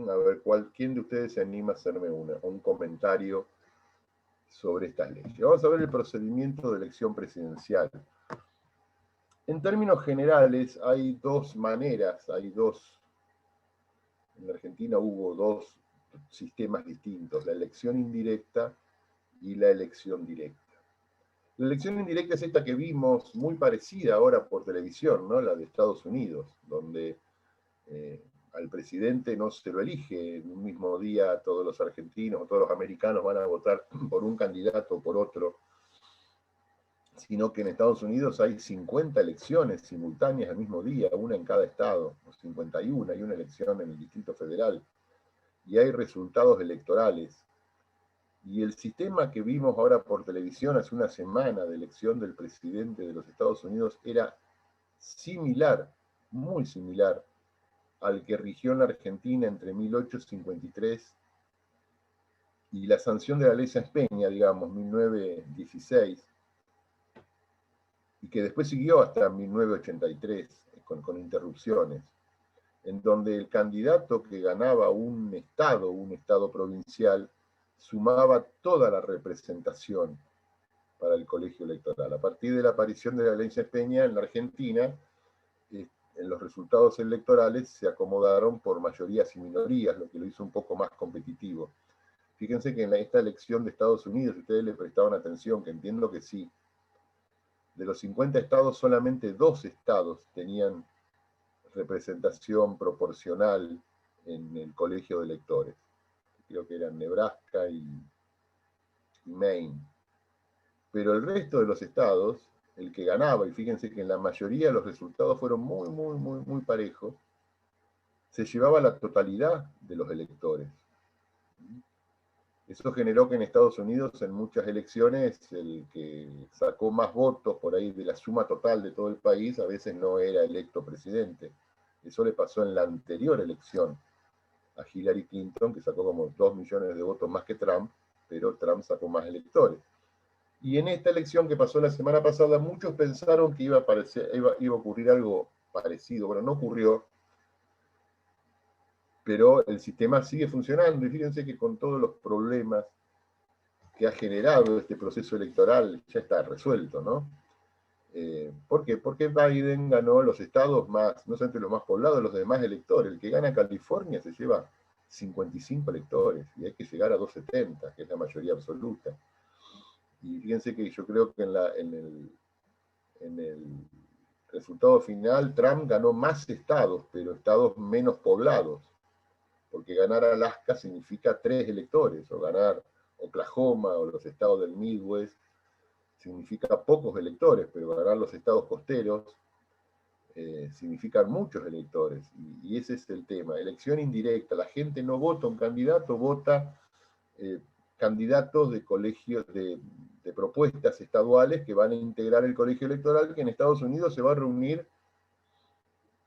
a ver quién de ustedes se anima a hacerme un comentario sobre estas leyes. Vamos a ver el procedimiento de elección presidencial. En términos generales, hay dos maneras, en Argentina hubo dos sistemas distintos, la elección indirecta y la elección directa. La elección indirecta es esta que vimos muy parecida ahora por televisión, ¿no? La de Estados Unidos, donde al presidente no se lo elige en un mismo día, todos los argentinos o todos los americanos van a votar por un candidato o por otro, sino que en Estados Unidos hay 50 elecciones simultáneas al mismo día, una en cada estado, o 51, hay una elección en el Distrito Federal, y hay resultados electorales. Y el sistema que vimos ahora por televisión hace una semana de elección del presidente de los Estados Unidos era similar, muy similar, al que rigió en la Argentina entre 1853 y la sanción de la ley Sáenz Peña, digamos, 1916, y que después siguió hasta 1983 con interrupciones, en donde el candidato que ganaba un estado provincial, sumaba toda la representación para el colegio electoral. A partir de la aparición de la ley Sáenz Peña en la Argentina, en los resultados electorales se acomodaron por mayorías y minorías, lo que lo hizo un poco más competitivo. Fíjense que en esta elección de Estados Unidos, si ustedes le prestaban atención, que entiendo que sí, de los 50 estados, solamente 2 estados tenían representación proporcional en el colegio de electores. Creo que eran Nebraska y Maine. Pero el resto de los estados, el que ganaba, y fíjense que en la mayoría los resultados fueron muy parejos, se llevaba la totalidad de los electores. Eso generó que en Estados Unidos, en muchas elecciones, el que sacó más votos por ahí de la suma total de todo el país, a veces no era electo presidente. Eso le pasó en la anterior elección a Hillary Clinton, que sacó como 2 millones de votos más que Trump, pero Trump sacó más electores. Y en esta elección que pasó la semana pasada, muchos pensaron que iba a ocurrir algo parecido. Bueno, no ocurrió, pero el sistema sigue funcionando. Y fíjense que con todos los problemas que ha generado este proceso electoral, ya está resuelto, ¿no? ¿Por qué? Porque Biden ganó los estados más, no solamente los más poblados, los demás electores. El que gana California se lleva 55 electores y hay que llegar a 270, que es la mayoría absoluta. Y fíjense que yo creo que en el resultado final Trump ganó más estados, pero estados menos poblados, porque ganar Alaska significa 3 electores, o ganar Oklahoma o los estados del Midwest significa pocos electores, pero ganar los estados costeros significan muchos electores, y ese es el tema. Elección indirecta, la gente no vota un candidato, vota candidatos de colegios, de propuestas estaduales que van a integrar el colegio electoral, que en Estados Unidos se va a reunir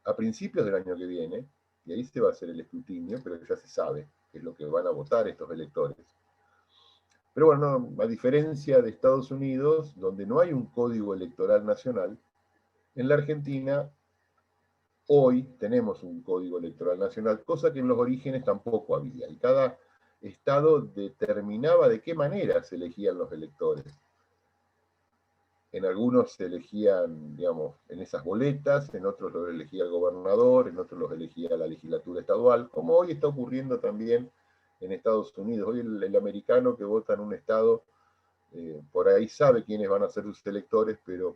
a principios del año que viene, y ahí se va a hacer el escrutinio, pero ya se sabe qué es lo que van a votar estos electores. Pero bueno, a diferencia de Estados Unidos, donde no hay un código electoral nacional, en la Argentina hoy tenemos un código electoral nacional, cosa que en los orígenes tampoco había, y cada estado determinaba de qué manera se elegían los electores. En algunos se elegían, digamos, en esas boletas, en otros los elegía el gobernador, en otros los elegía la legislatura estadual, como hoy está ocurriendo también en Estados Unidos. Hoy el americano que vota en un estado, por ahí sabe quiénes van a ser sus electores, pero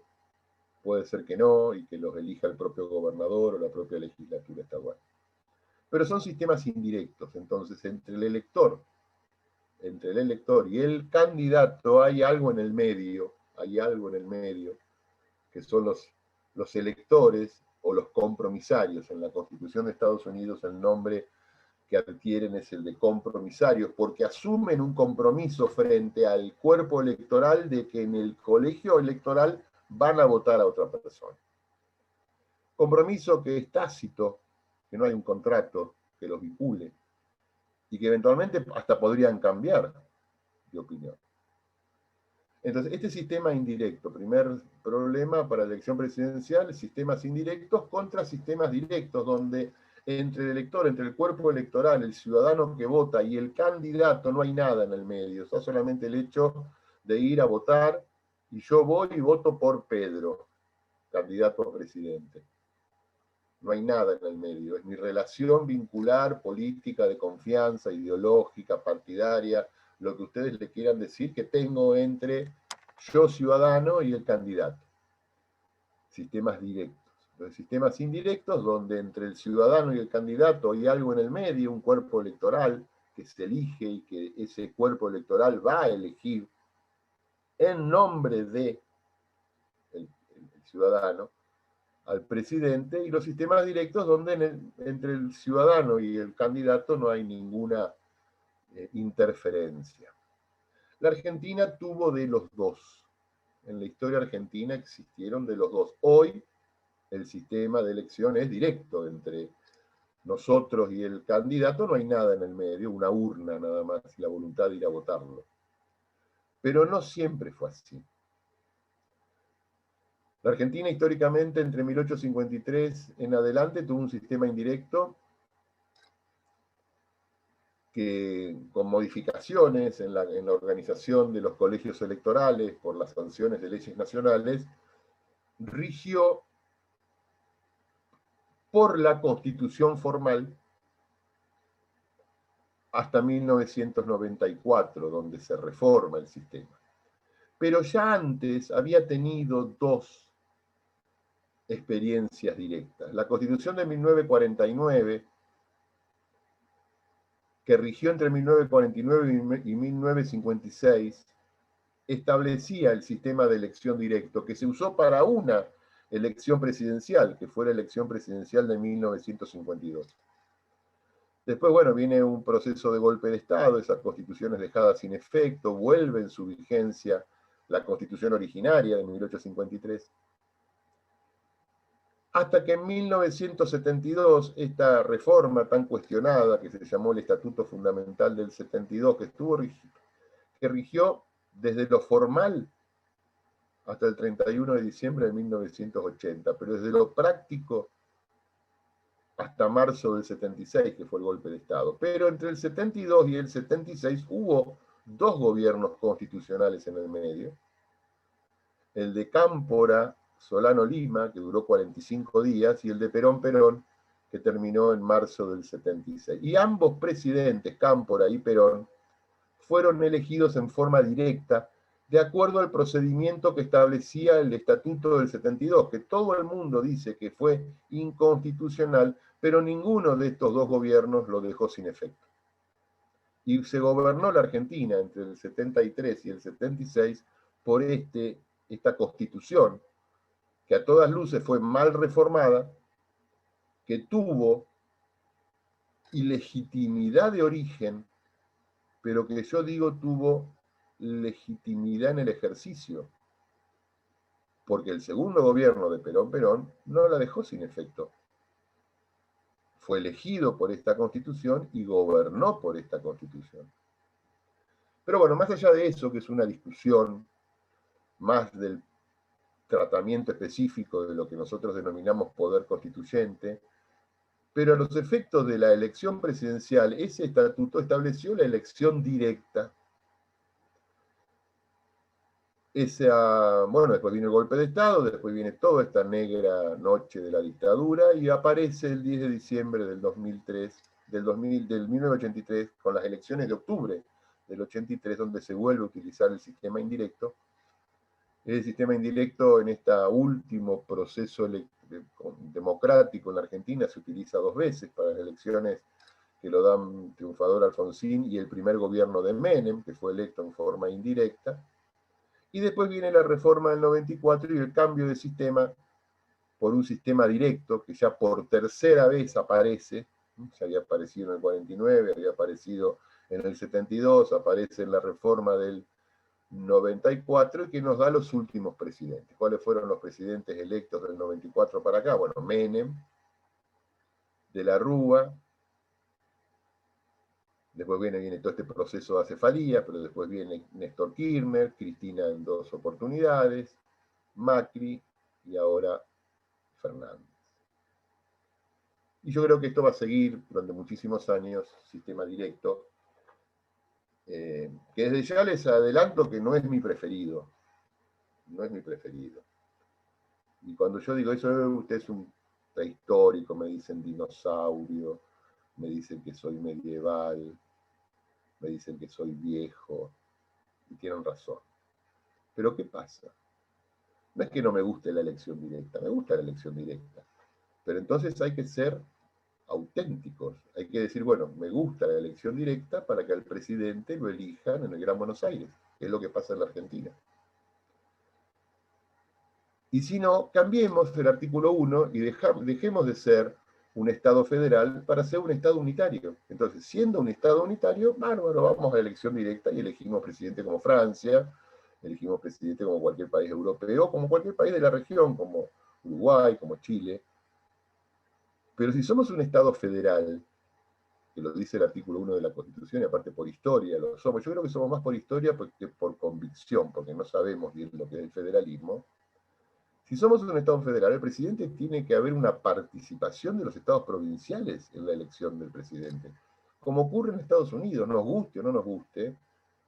puede ser que no, y que los elija el propio gobernador o la propia legislatura estadual. Pero son sistemas indirectos, entonces entre el elector y el candidato hay algo en el medio, que son los electores o los compromisarios. En la Constitución de Estados Unidos el nombre que adquieren es el de compromisarios, porque asumen un compromiso frente al cuerpo electoral de que en el colegio electoral van a votar a otra persona. Compromiso que es tácito, que no hay un contrato que los vincule, y que eventualmente hasta podrían cambiar de opinión. Entonces, este sistema indirecto, primer problema para la elección presidencial, sistemas indirectos contra sistemas directos, donde entre el elector, entre el cuerpo electoral, el ciudadano que vota y el candidato no hay nada en el medio, o sea, solamente el hecho de ir a votar, y yo voy y voto por Pedro, candidato a presidente. No hay nada en el medio, es mi relación vincular, política, de confianza, ideológica, partidaria, lo que ustedes le quieran decir, que tengo entre yo ciudadano y el candidato. Sistemas directos. Los sistemas indirectos, donde entre el ciudadano y el candidato hay algo en el medio, un cuerpo electoral que se elige y que ese cuerpo electoral va a elegir en nombre de el ciudadano al presidente, y los sistemas directos donde entre el ciudadano y el candidato no hay ninguna interferencia. La Argentina tuvo de los dos. En la historia argentina existieron de los dos. Hoy el sistema de elección es directo entre nosotros y el candidato, no hay nada en el medio, una urna nada más y la voluntad de ir a votarlo. Pero no siempre fue así. La Argentina históricamente entre 1853 en adelante tuvo un sistema indirecto que, con modificaciones en la organización de los colegios electorales por las sanciones de leyes nacionales, rigió por la Constitución formal hasta 1994, donde se reforma el sistema. Pero ya antes había tenido dos experiencias directas. La Constitución de 1949, que rigió entre 1949 y 1956, establecía el sistema de elección directo, que se usó para una elección presidencial, que fue la elección presidencial de 1952. Después, bueno, viene un proceso de golpe de Estado, esa constitución es dejada sin efecto, vuelve en su vigencia la constitución originaria de 1853, hasta que en 1972 esta reforma tan cuestionada, que se llamó el Estatuto Fundamental del 72, que rigió desde lo formal hasta el 31 de diciembre de 1980, pero desde lo práctico hasta marzo del 76, que fue el golpe de Estado. Pero entre el 72 y el 76 hubo dos gobiernos constitucionales en el medio. El de Cámpora, Solano Lima, que duró 45 días, y el de Perón Perón, que terminó en marzo del 76. Y ambos presidentes, Cámpora y Perón, fueron elegidos en forma directa de acuerdo al procedimiento que establecía el Estatuto del 72, que todo el mundo dice que fue inconstitucional, pero ninguno de estos dos gobiernos lo dejó sin efecto. Y se gobernó la Argentina entre el 73 y el 76 por esta constitución, que a todas luces fue mal reformada, que tuvo ilegitimidad de origen, pero que yo digo tuvo legitimidad en el ejercicio, porque el segundo gobierno de Perón Perón no la dejó sin efecto. Fue elegido por esta constitución y gobernó por esta constitución. Pero bueno, más allá de eso, que es una discusión más del tratamiento específico de lo que nosotros denominamos poder constituyente, pero a los efectos de la elección presidencial, ese estatuto estableció la elección directa. Bueno, después viene el golpe de Estado, después viene toda esta negra noche de la dictadura y aparece el 10 de diciembre del 2003, del 1983, con las elecciones de octubre del 83, donde se vuelve a utilizar el sistema indirecto. El sistema indirecto en este último proceso democrático en la Argentina se utiliza dos veces para las elecciones que lo dan triunfador Alfonsín y el primer gobierno de Menem, que fue electo en forma indirecta. Y después viene la reforma del 94 y el cambio de sistema por un sistema directo que ya por tercera vez aparece, ya había aparecido en el 49, había aparecido en el 72, aparece en la reforma del 94 y que nos da los últimos presidentes. ¿Cuáles fueron los presidentes electos del 94 para acá? Bueno, Menem, de la Rúa, después viene todo este proceso de acefalía, pero después viene Néstor Kirchner, Cristina en dos oportunidades, Macri y ahora Fernández. Y yo creo que esto va a seguir durante muchísimos años, sistema directo, que desde ya les adelanto que no es mi preferido. No es mi preferido. Y cuando yo digo eso, usted es un prehistórico, me dicen dinosaurio, me dicen que soy medieval, me dicen que soy viejo, y tienen razón. Pero ¿qué pasa? No es que no me guste la elección directa, me gusta la elección directa. Pero entonces hay que ser auténticos. Hay que decir, bueno, me gusta la elección directa para que al presidente lo elijan en el Gran Buenos Aires, que es lo que pasa en la Argentina. Y si no, cambiemos el artículo 1 y dejemos de ser un Estado federal para ser un Estado unitario. Entonces, siendo un Estado unitario, bárbaro, vamos a la elección directa y elegimos presidente como Francia, elegimos presidente como cualquier país europeo, como cualquier país de la región, como Uruguay, como Chile. Pero si somos un Estado federal, que lo dice el artículo 1 de la Constitución, y aparte por historia lo somos, yo creo que somos más por historia que por convicción, porque no sabemos bien lo que es el federalismo. Si somos un Estado federal, el presidente tiene que haber una participación de los estados provinciales en la elección del presidente. Como ocurre en Estados Unidos, nos guste o no nos guste,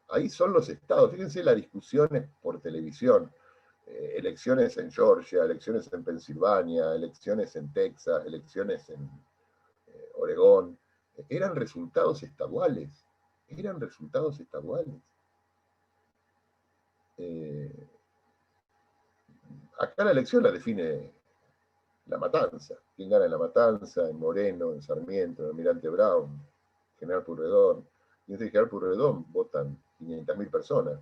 ahí son los estados. Fíjense las discusiones por televisión. Elecciones en Georgia, elecciones en Pensilvania, elecciones en Texas, elecciones en Oregón. Eran resultados estaduales. Eran resultados estaduales. Acá la elección la define La Matanza. ¿Quién gana en La Matanza? En Moreno, en Sarmiento, en Almirante Brown, General Pueyrredón. Y en General Pueyrredón votan 500.000 personas.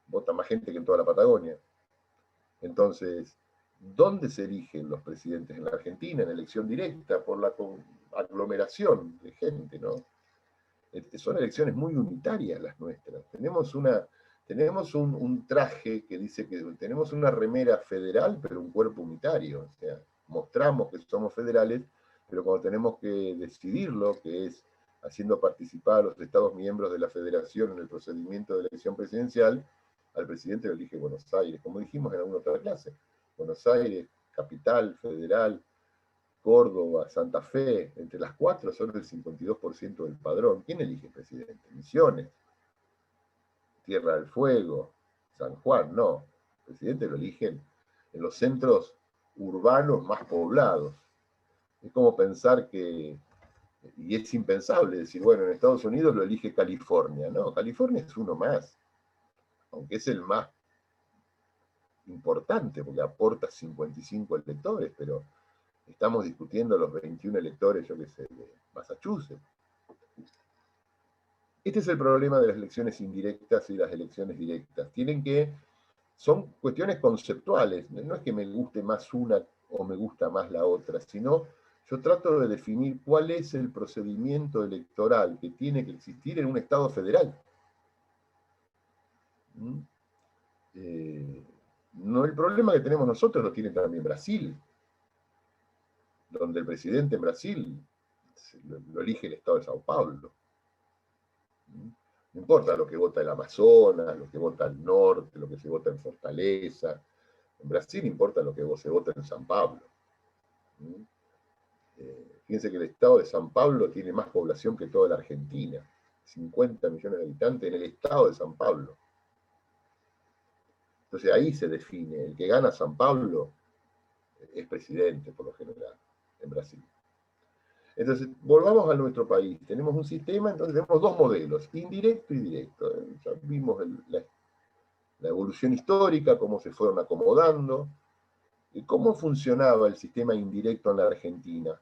Vota más gente que en toda la Patagonia. Entonces, ¿dónde se eligen los presidentes en la Argentina? En elección directa, por la aglomeración de gente, ¿no? Son elecciones muy unitarias las nuestras. Tenemos un traje que dice que tenemos una remera federal, pero un cuerpo unitario. O sea, mostramos que somos federales, pero cuando tenemos que decidirlo, que es haciendo participar a los Estados miembros de la federación en el procedimiento de elección presidencial, al presidente lo elige Buenos Aires, como dijimos en alguna otra clase. Buenos Aires, capital, federal, Córdoba, Santa Fe, entre las cuatro son el 52% del padrón. ¿Quién elige presidente? Misiones, Tierra del Fuego, San Juan, no. El presidente lo eligen en los centros urbanos más poblados. Es como pensar que, y es impensable decir, bueno, en Estados Unidos lo elige California. No, California es uno más, aunque es el más importante porque aporta 55 electores, pero estamos discutiendo los 21 electores, yo qué sé, de Massachusetts. Este es el problema de las elecciones indirectas y las elecciones directas. Son cuestiones conceptuales, no es que me guste más una o me gusta más la otra, sino yo trato de definir cuál es el procedimiento electoral que tiene que existir en un Estado federal. No, el problema que tenemos nosotros lo tiene también Brasil, donde el presidente en Brasil lo elige el Estado de Sao Paulo. No importa lo que vota el Amazonas, lo que vota el norte, lo que se vota en Fortaleza. En Brasil importa lo que se vota en San Pablo. Fíjense que el estado de San Pablo tiene más población que toda la Argentina. 50 millones de habitantes en el estado de San Pablo. Entonces ahí se define, el que gana San Pablo es presidente por lo general en Brasil. Entonces, volvamos a nuestro país. Tenemos un sistema, entonces tenemos dos modelos, indirecto y directo. Ya vimos la evolución histórica, cómo se fueron acomodando, y cómo funcionaba el sistema indirecto en la Argentina.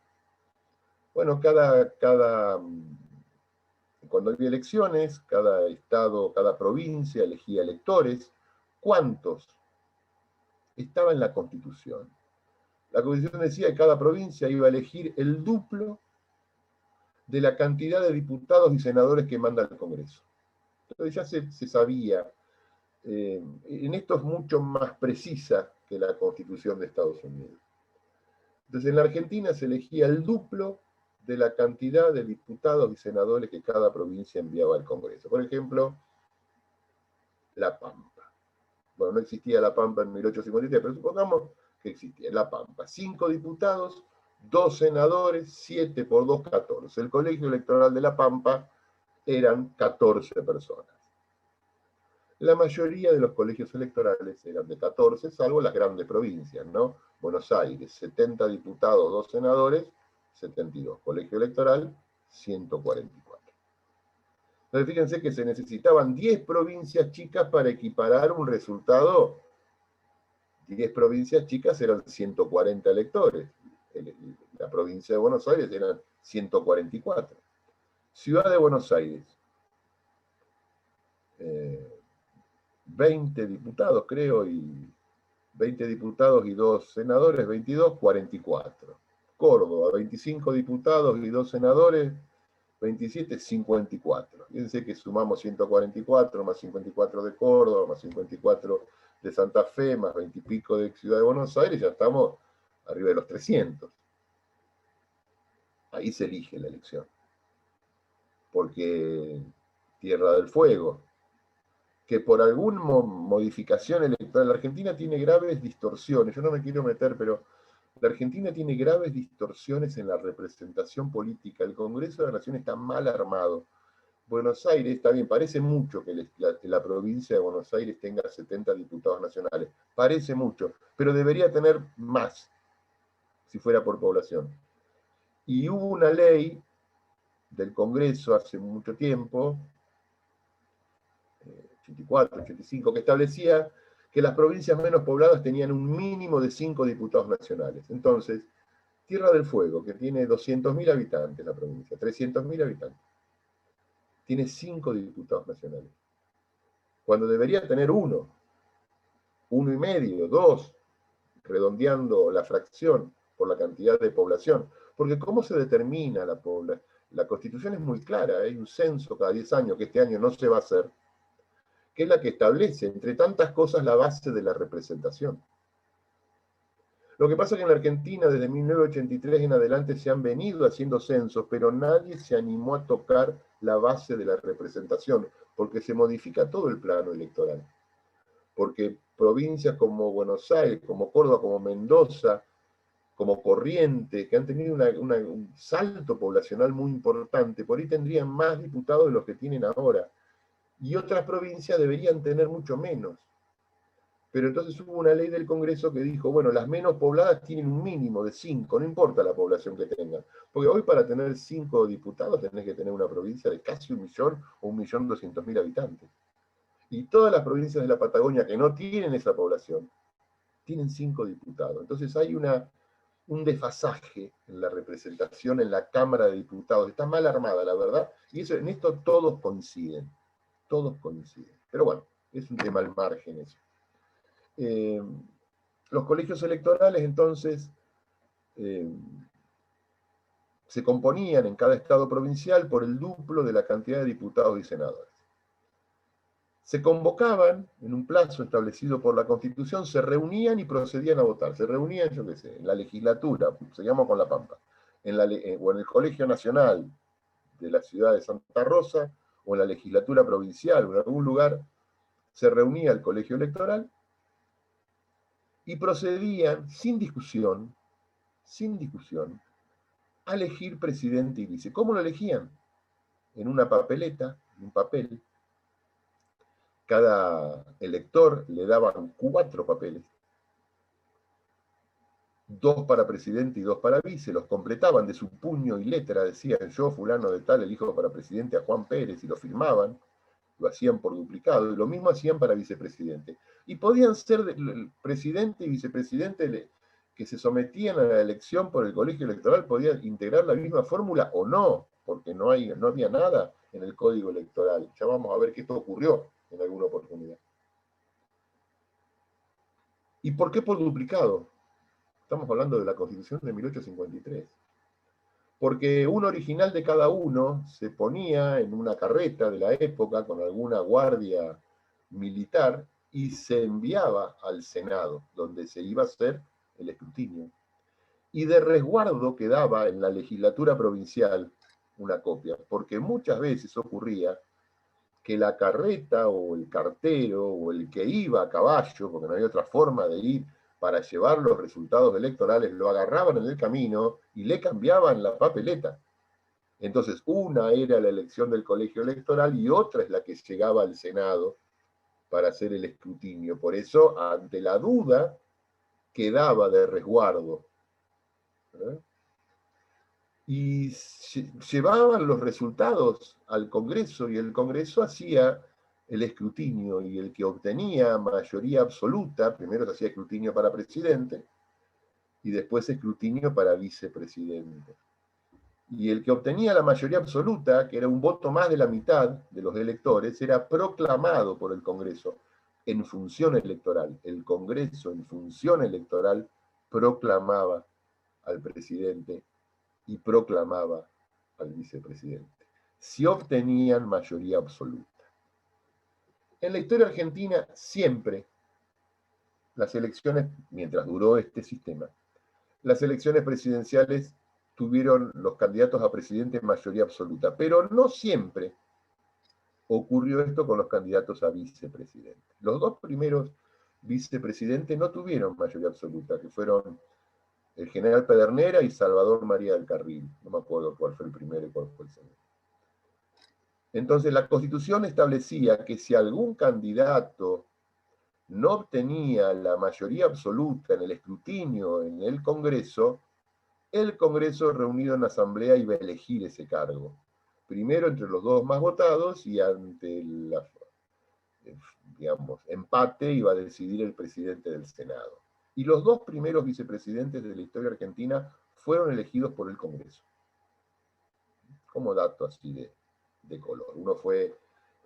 Bueno, cuando había elecciones, cada estado, cada provincia elegía electores. ¿Cuántos? Estaba en la Constitución. La Constitución decía que cada provincia iba a elegir el duplo de la cantidad de diputados y senadores que manda el Congreso. Entonces ya se sabía. En esto es mucho más precisa que la Constitución de Estados Unidos. Entonces en la Argentina se elegía el duplo de la cantidad de diputados y senadores que cada provincia enviaba al Congreso. Por ejemplo, La Pampa. Bueno, no existía La Pampa en 1853, pero supongamos que existía La Pampa. 5 diputados, 2 senadores, 7 por 2, 14. El colegio electoral de La Pampa eran 14 personas. La mayoría de los colegios electorales eran de 14, salvo las grandes provincias, ¿no? Buenos Aires, 70 diputados, 2 senadores, 72. Colegio electoral, 144. Entonces fíjense que se necesitaban 10 provincias chicas para equiparar un resultado. 10 provincias chicas eran 140 electores. La provincia de Buenos Aires eran 144. Ciudad de Buenos Aires. 20 diputados, creo, y 20 diputados y 2 senadores, 22, 44. Córdoba, 25 diputados y 2 senadores, 27, 54. Fíjense que sumamos 144, más 54 de Córdoba, más 54 de Santa Fe, más 20 y pico de Ciudad de Buenos Aires, ya estamos arriba de los 300. Ahí se elige la elección. Porque Tierra del Fuego, que por alguna modificación electoral, la Argentina tiene graves distorsiones, yo no me quiero meter, pero la Argentina tiene graves distorsiones en la representación política, el Congreso de la Nación está mal armado. Buenos Aires, está bien, parece mucho que la provincia de Buenos Aires tenga 70 diputados nacionales, parece mucho, pero debería tener más, si fuera por población. Y hubo una ley del Congreso hace mucho tiempo, 84, 85, que establecía que las provincias menos pobladas tenían un mínimo de 5 diputados nacionales. Entonces, Tierra del Fuego, que tiene 200.000 habitantes la provincia, 300.000 habitantes, tiene 5 diputados nacionales, cuando debería tener uno y medio, dos, redondeando la fracción por la cantidad de población. Porque ¿cómo se determina la población? La Constitución es muy clara, hay un censo cada 10 años, que este año no se va a hacer, que es la que establece, entre tantas cosas, la base de la representación. Lo que pasa es que en la Argentina, desde 1983 en adelante, se han venido haciendo censos, pero nadie se animó a tocar la base de la representación, porque se modifica todo el plano electoral. Porque provincias como Buenos Aires, como Córdoba, como Mendoza, como Corrientes, que han tenido un salto poblacional muy importante, por ahí tendrían más diputados de los que tienen ahora. Y otras provincias deberían tener mucho menos. Pero entonces hubo una ley del Congreso que dijo, bueno, las menos pobladas tienen un mínimo de 5, no importa la población que tengan. Porque hoy para tener 5 diputados tenés que tener una provincia de casi 1.000.000 o 1.200.000 habitantes. Y todas las provincias de la Patagonia que no tienen esa población, tienen 5 diputados. Entonces hay un desfasaje en la representación en la Cámara de Diputados. Está mal armada, la verdad. Y eso, en esto todos coinciden. Todos coinciden. Pero bueno, es un tema al margen eso. Los colegios electorales, entonces, se componían en cada estado provincial por el duplo de la cantidad de diputados y senadores. Se convocaban en un plazo establecido por la Constitución, se reunían y procedían a votar. Se reunían, yo qué sé, en la legislatura, seguimos con La Pampa, o en el Colegio Nacional de la ciudad de Santa Rosa, o en la legislatura provincial, o en algún lugar, se reunía el colegio electoral y procedían, sin discusión, a elegir presidente y vice. ¿Cómo lo elegían? En una papeleta, en un papel. Cada elector le daban 4 papeles, 2 para presidente y 2 para vice, los completaban de su puño y letra, decían yo, fulano de tal, elijo para presidente a Juan Pérez, y lo firmaban, lo hacían por duplicado, y lo mismo hacían para vicepresidente. Y podían ser presidente y vicepresidente que se sometían a la elección por el colegio electoral, podían integrar la misma fórmula o no, porque no había nada en el código electoral. Ya vamos a ver que esto ocurrió en alguna oportunidad. ¿Y por qué por duplicado? Estamos hablando de la Constitución de 1853. Porque un original de cada uno se ponía en una carreta de la época con alguna guardia militar y se enviaba al Senado, donde se iba a hacer el escrutinio. Y de resguardo quedaba en la legislatura provincial una copia, porque muchas veces ocurría que la carreta o el cartero o el que iba a caballo, porque no había otra forma de ir para llevar los resultados electorales, lo agarraban en el camino y le cambiaban la papeleta. Entonces, una era la elección del colegio electoral y otra es la que llegaba al Senado para hacer el escrutinio. Por eso, ante la duda, quedaba de resguardo. ¿Verdad? Y llevaban los resultados al Congreso y el Congreso hacía el escrutinio y el que obtenía mayoría absoluta, primero se hacía escrutinio para presidente y después escrutinio para vicepresidente. Y el que obtenía la mayoría absoluta, que era un voto más de la mitad de los electores, era proclamado por el Congreso en función electoral. El Congreso en función electoral proclamaba al presidente y proclamaba al vicepresidente, si obtenían mayoría absoluta. En la historia argentina siempre las elecciones, mientras duró este sistema, las elecciones presidenciales tuvieron los candidatos a presidente mayoría absoluta, pero no siempre ocurrió esto con los candidatos a vicepresidente. Los 2 primeros vicepresidentes no tuvieron mayoría absoluta, que fueron el general Pedernera y Salvador María del Carril. No me acuerdo cuál fue el primero y cuál fue el segundo. Entonces la Constitución establecía que si algún candidato no obtenía la mayoría absoluta en el escrutinio en el Congreso reunido en asamblea iba a elegir ese cargo. Primero entre los 2 más votados y ante digamos, empate iba a decidir el presidente del Senado. Y los dos primeros vicepresidentes de la historia argentina fueron elegidos por el Congreso. Como dato así de color. Uno fue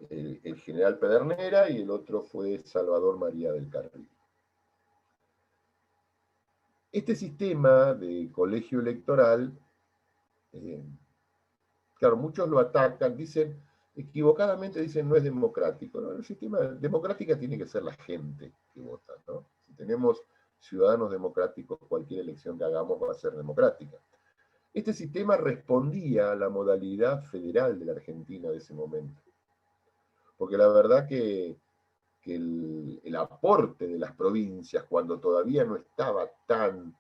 el general Pedernera y el otro fue Salvador María del Carril. Este sistema de colegio electoral, claro, muchos lo atacan, dicen, equivocadamente dicen no es democrático. ¿No? El sistema democrático tiene que ser la gente que vota, ¿no? Si tenemos ciudadanos democráticos, cualquier elección que hagamos va a ser democrática. Este sistema respondía a la modalidad federal de la Argentina de ese momento. Porque la verdad que el aporte de las provincias, cuando todavía no estaba tan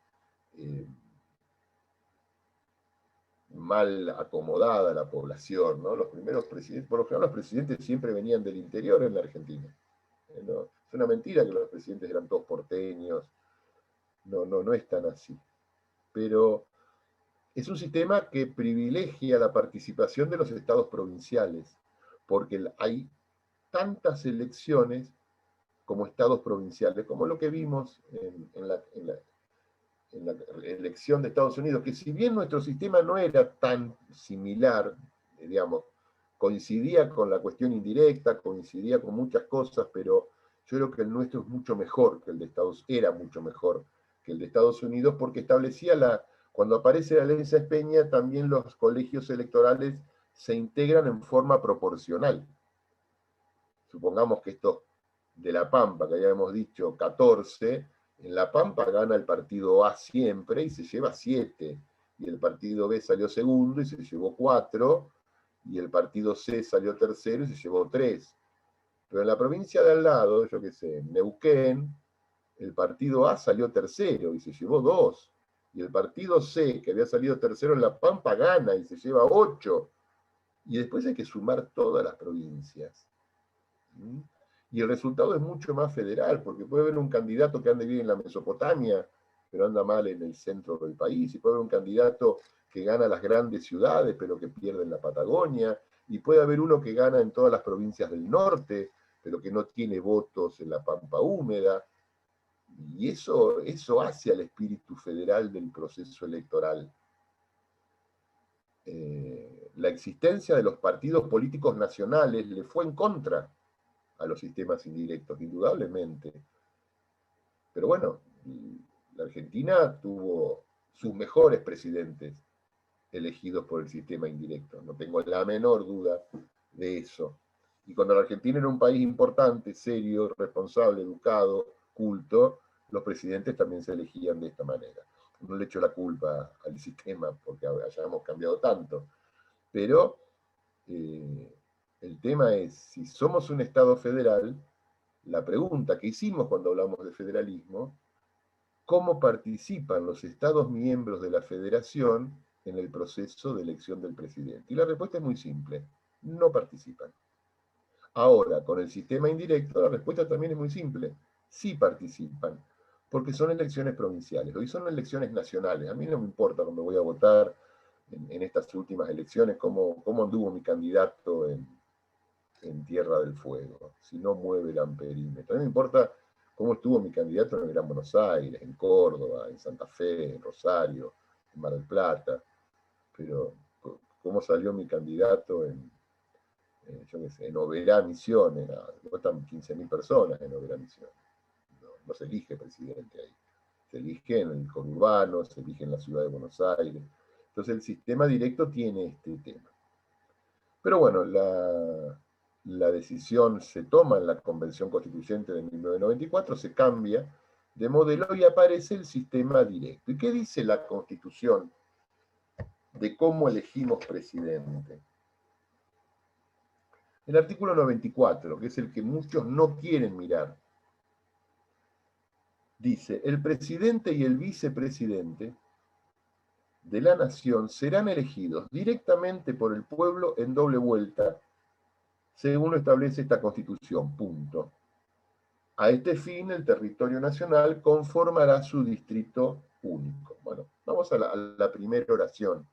mal acomodada la población, ¿no? Los primeros presidentes, por lo general los presidentes siempre venían del interior en la Argentina. ¿No? Es una mentira que los presidentes eran todos porteños, no es tan así. Pero es un sistema que privilegia la participación de los estados provinciales, porque hay tantas elecciones como estados provinciales, como lo que vimos en la elección de Estados Unidos, que si bien nuestro sistema no era tan similar, digamos, coincidía con la cuestión indirecta, coincidía con muchas cosas, pero yo creo que el nuestro es mucho mejor que el de Estados Unidos, era mucho mejor que el de Estados Unidos, porque establecía cuando aparece la ley Sáenz Peña, también los colegios electorales se integran en forma proporcional. Supongamos que estos de La Pampa, que habíamos dicho 14, en La Pampa gana el partido A siempre y se lleva 7, y el partido B salió segundo y se llevó 4, y el partido C salió tercero y se llevó 3. Pero en la provincia de al lado, yo qué sé, en Neuquén, el partido A salió tercero y se llevó 2, y el partido C, que había salido tercero en La Pampa, gana y se lleva 8, y después hay que sumar todas las provincias. Y el resultado es mucho más federal, porque puede haber un candidato que ande bien en la Mesopotamia, pero anda mal en el centro del país, y puede haber un candidato que gana las grandes ciudades, pero que pierde en la Patagonia, y puede haber uno que gana en todas las provincias del norte, pero que no tiene votos en la Pampa húmeda. Y eso hace al espíritu federal del proceso electoral. La existencia de los partidos políticos nacionales le fue en contra a los sistemas indirectos, indudablemente. Pero bueno, la Argentina tuvo sus mejores presidentes elegidos por el sistema indirecto, no tengo la menor duda de eso. Y cuando la Argentina era un país importante, serio, responsable, educado, culto, los presidentes también se elegían de esta manera. No le echo la culpa al sistema porque hayamos cambiado tanto, pero el tema es, si somos un Estado federal, la pregunta que hicimos cuando hablamos de federalismo, ¿cómo participan los Estados miembros de la federación en el proceso de elección del presidente? Y la respuesta es muy simple, no participan. Ahora, con el sistema indirecto, la respuesta también es muy simple, sí participan, porque son elecciones provinciales, hoy son elecciones nacionales. A mí no me importa cuando voy a votar en estas últimas elecciones cómo anduvo mi candidato en Tierra del Fuego, si no mueve el amperímetro. A mí me importa cómo estuvo mi candidato en el Gran Buenos Aires, en Córdoba, en Santa Fe, en Rosario, en Mar del Plata, pero cómo salió mi candidato yo qué sé, en Oberá Misiones, votan 15.000 personas en Oberá Misiones. No se elige presidente ahí. Se elige en el conurbano, se elige en la ciudad de Buenos Aires. Entonces el sistema directo tiene este tema. Pero bueno, la decisión se toma en la Convención Constituyente de 1994, se cambia de modelo y aparece el sistema directo. ¿Y qué dice la Constitución de cómo elegimos presidente? El artículo 94, que es el que muchos no quieren mirar, dice, el presidente y el vicepresidente de la nación serán elegidos directamente por el pueblo en doble vuelta, según lo establece esta Constitución, punto. A este fin, el territorio nacional conformará su distrito único. Bueno, vamos a la primera oración.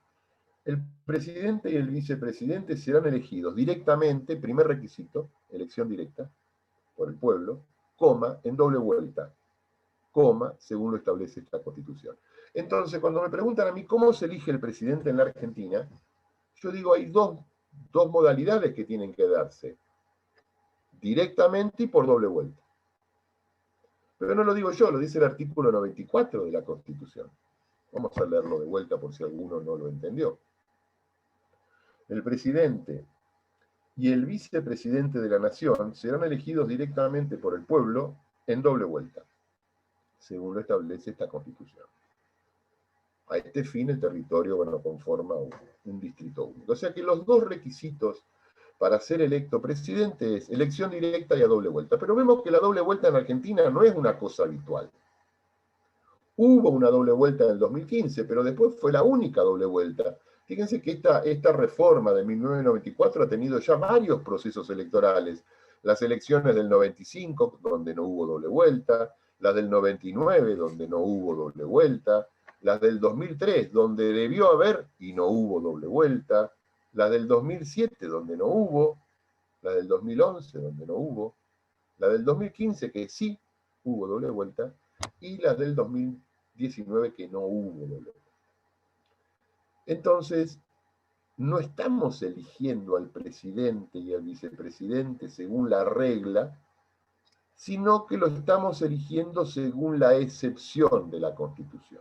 El presidente y el vicepresidente serán elegidos directamente, primer requisito, elección directa, por el pueblo, coma, en doble vuelta, coma, según lo establece esta Constitución. Entonces, cuando me preguntan a mí cómo se elige el presidente en la Argentina, yo digo, hay dos modalidades que tienen que darse, directamente y por doble vuelta. Pero no lo digo yo, lo dice el artículo 94 de la Constitución. Vamos a leerlo de vuelta por si alguno no lo entendió. El presidente y el vicepresidente de la Nación serán elegidos directamente por el pueblo en doble vuelta, según lo establece esta Constitución. A este fin el territorio, conforma un distrito único. O sea que los dos requisitos para ser electo presidente es elección directa y a doble vuelta. Pero vemos que la doble vuelta en Argentina no es una cosa habitual. Hubo una doble vuelta en el 2015, pero después fue la única doble vuelta. Fíjense que esta reforma de 1994 ha tenido ya varios procesos electorales. Las elecciones del 95, donde no hubo doble vuelta, las del 99, donde no hubo doble vuelta, las del 2003, donde debió haber y no hubo doble vuelta, las del 2007, donde no hubo, la del 2011, donde no hubo, la del 2015, que sí hubo doble vuelta, y las del 2019, que no hubo doble vuelta. Entonces, no estamos eligiendo al presidente y al vicepresidente según la regla, sino que lo estamos eligiendo según la excepción de la Constitución.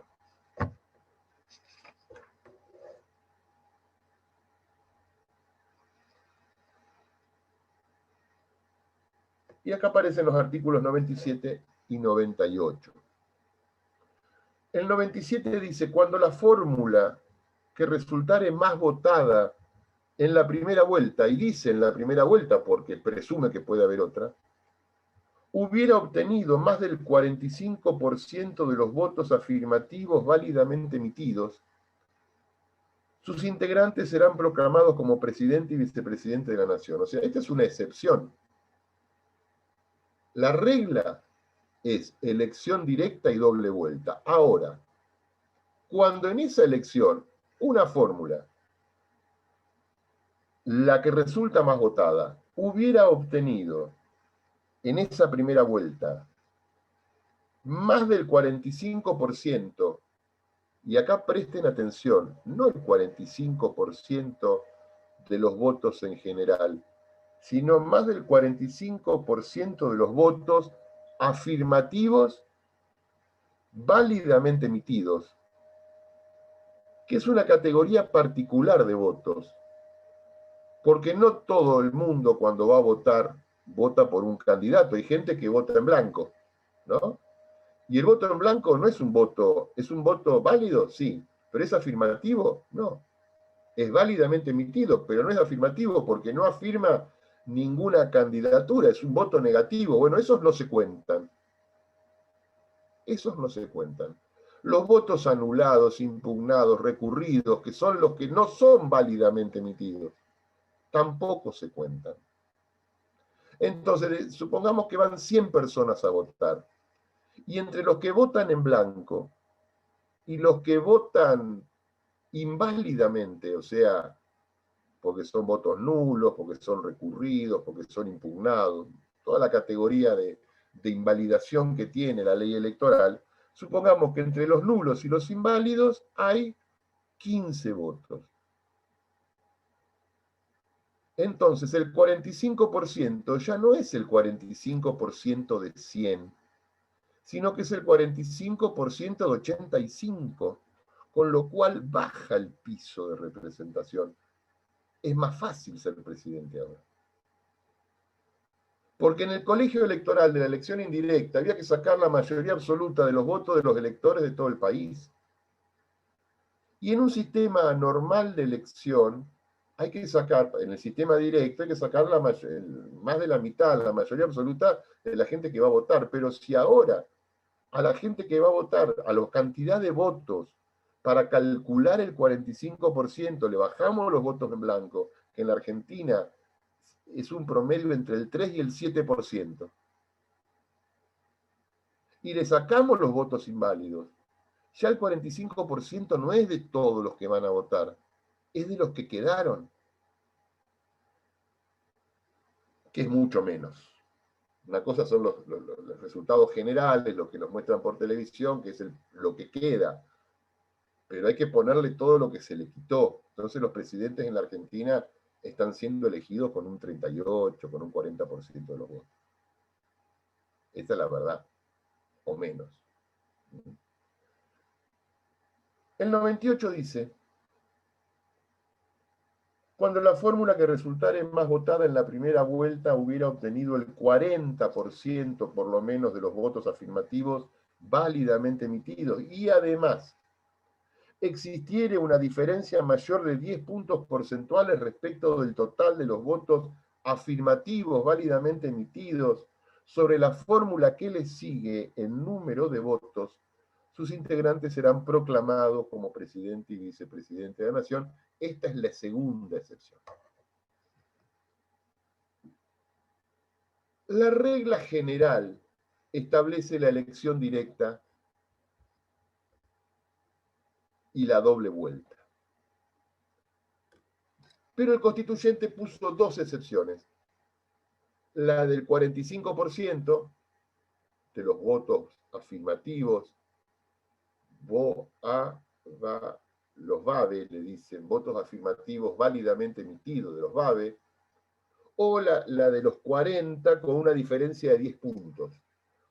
Y acá aparecen los artículos 97 y 98. El 97 dice, cuando la fórmula que resultare más votada en la primera vuelta, y dice en la primera vuelta porque presume que puede haber otra, hubiera obtenido más del 45% de los votos afirmativos válidamente emitidos, sus integrantes serán proclamados como presidente y vicepresidente de la nación. O sea, esta es una excepción. La regla es elección directa y doble vuelta. Ahora, cuando en esa elección una fórmula, la que resulta más votada, hubiera obtenido en esa primera vuelta más del 45%, y acá presten atención, no el 45% de los votos en general, sino más del 45% de los votos afirmativos válidamente emitidos, que es una categoría particular de votos, porque no todo el mundo cuando va a votar vota por un candidato, hay gente que vota en blanco, ¿no? Y el voto en blanco no es un voto válido, sí, pero es afirmativo, no. Es válidamente emitido, pero no es afirmativo porque no afirma ninguna candidatura, es un voto negativo. Bueno, esos no se cuentan. Esos no se cuentan. Los votos anulados, impugnados, recurridos, que son los que no son válidamente emitidos, tampoco se cuentan. Entonces, supongamos que van 100 personas a votar, y entre los que votan en blanco y los que votan inválidamente, o sea, porque son votos nulos, porque son recurridos, porque son impugnados, toda la categoría de invalidación que tiene la ley electoral, supongamos que entre los nulos y los inválidos hay 15 votos. Entonces el 45% ya no es el 45% de 100, sino que es el 45% de 85, con lo cual baja el piso de representación. Es más fácil ser presidente ahora. Porque en el colegio electoral de la elección indirecta había que sacar la mayoría absoluta de los votos de los electores de todo el país. Y en un sistema normal de elección, hay que sacar, en el sistema directo, hay que sacar más de la mitad, la mayoría absoluta de la gente que va a votar. Pero si ahora a la gente que va a votar, a la cantidad de votos, para calcular el 45%, le bajamos los votos en blanco, que en la Argentina es un promedio entre el 3 y el 7%, y le sacamos los votos inválidos, ya el 45% no es de todos los que van a votar, es de los que quedaron, que es mucho menos. Una cosa son los resultados generales, lo que nos muestran por televisión, que es lo que queda, pero hay que ponerle todo lo que se le quitó. Entonces los presidentes en la Argentina están siendo elegidos con un 38, con un 40% de los votos. Esa es la verdad, o menos. El 98 dice: cuando la fórmula que resultare más votada en la primera vuelta hubiera obtenido el 40% por lo menos de los votos afirmativos válidamente emitidos, y además existiere una diferencia mayor de 10 puntos porcentuales respecto del total de los votos afirmativos válidamente emitidos sobre la fórmula que le sigue en número de votos, sus integrantes serán proclamados como presidente y vicepresidente de la Nación. Esta es la segunda excepción. La regla general establece la elección directa y la doble vuelta. Pero el constituyente puso dos excepciones. La del 45% de los votos afirmativos, los VABE, le dicen, votos afirmativos válidamente emitidos de los VABE, o la de los 40 con una diferencia de 10 puntos.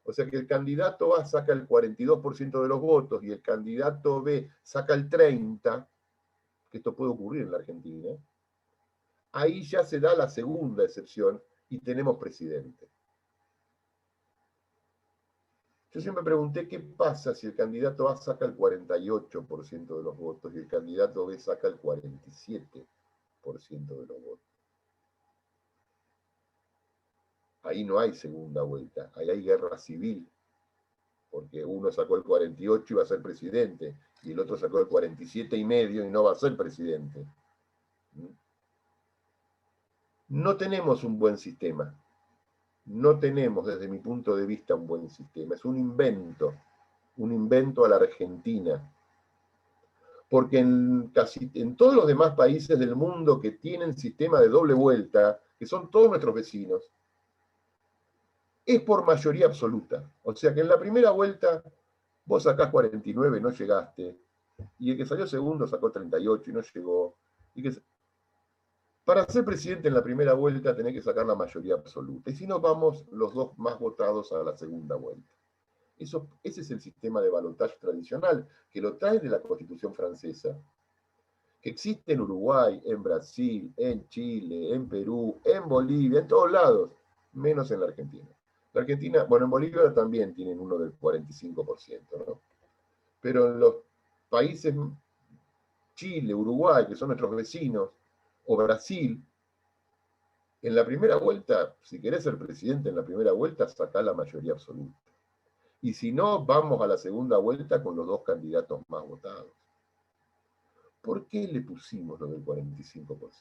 O sea que el candidato A saca el 42% de los votos y el candidato B saca el 30%, que esto puede ocurrir en la Argentina. Ahí ya se da la segunda excepción y tenemos presidente. Yo siempre pregunté qué pasa si el candidato A saca el 48% de los votos y el candidato B saca el 47% de los votos. Ahí no hay segunda vuelta, ahí hay guerra civil, porque uno sacó el 48 y va a ser presidente, y el otro sacó el 47,5 y no va a ser presidente. No tenemos un buen sistema. No tenemos, desde mi punto de vista, un buen sistema. Es un invento a la Argentina. Porque en todos los demás países del mundo que tienen sistema de doble vuelta, que son todos nuestros vecinos, es por mayoría absoluta. O sea que en la primera vuelta vos sacás 49 y no llegaste, y el que salió segundo sacó 38 y no llegó. Para ser presidente en la primera vuelta tenés que sacar la mayoría absoluta, y si no vamos los dos más votados a la segunda vuelta. Ese es el sistema de balotaje tradicional, que lo trae de la Constitución francesa, que existe en Uruguay, en Brasil, en Chile, en Perú, en Bolivia, en todos lados, menos en la Argentina. La Argentina, bueno, en Bolivia también tienen uno del 45%, ¿no? Pero en los países Chile, Uruguay, que son nuestros vecinos, o Brasil, en la primera vuelta, si querés ser presidente en la primera vuelta, sacá la mayoría absoluta. Y si no, vamos a la segunda vuelta con los dos candidatos más votados. ¿Por qué le pusimos lo del 45%?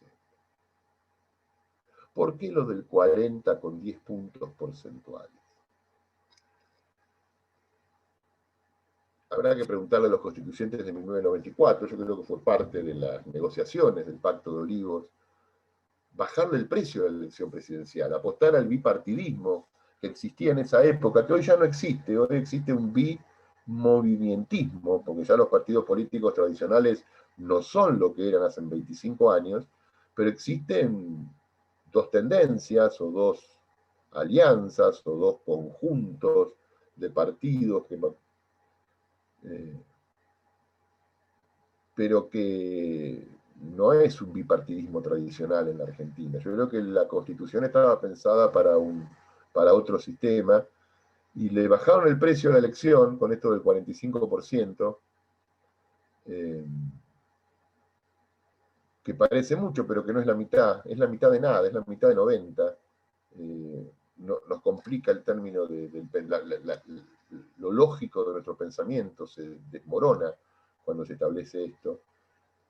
¿Por qué lo del 40 con 10 puntos porcentuales? Habrá que preguntarle a los constituyentes de 1994, yo creo que fue parte de las negociaciones del Pacto de Olivos, bajarle el precio de la elección presidencial, apostar al bipartidismo que existía en esa época, que hoy ya no existe, hoy existe un bimovimentismo, porque ya los partidos políticos tradicionales no son lo que eran hace 25 años, pero existen dos tendencias o dos alianzas o dos conjuntos de partidos pero que no es un bipartidismo tradicional en la Argentina. Yo creo que la Constitución estaba pensada para otro sistema y le bajaron el precio a la elección con esto del 45%, que parece mucho, pero que no es la mitad de nada, es la mitad de 90. Nos complica el término lo lógico de nuestro pensamiento, se desmorona cuando se establece esto.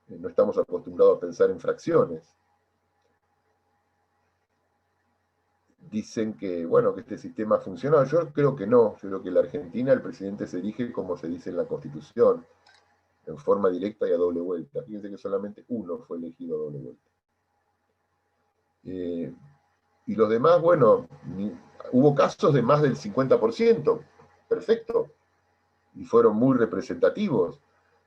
No estamos acostumbrados a pensar en fracciones. Dicen que, bueno, que este sistema ha funcionado. Yo creo que no. Yo creo que en la Argentina el presidente se elige como se dice en la Constitución, en forma directa y a doble vuelta. Fíjense que solamente uno fue elegido a doble vuelta. Y los demás, bueno, hubo casos de más del 50%, perfecto, y fueron muy representativos,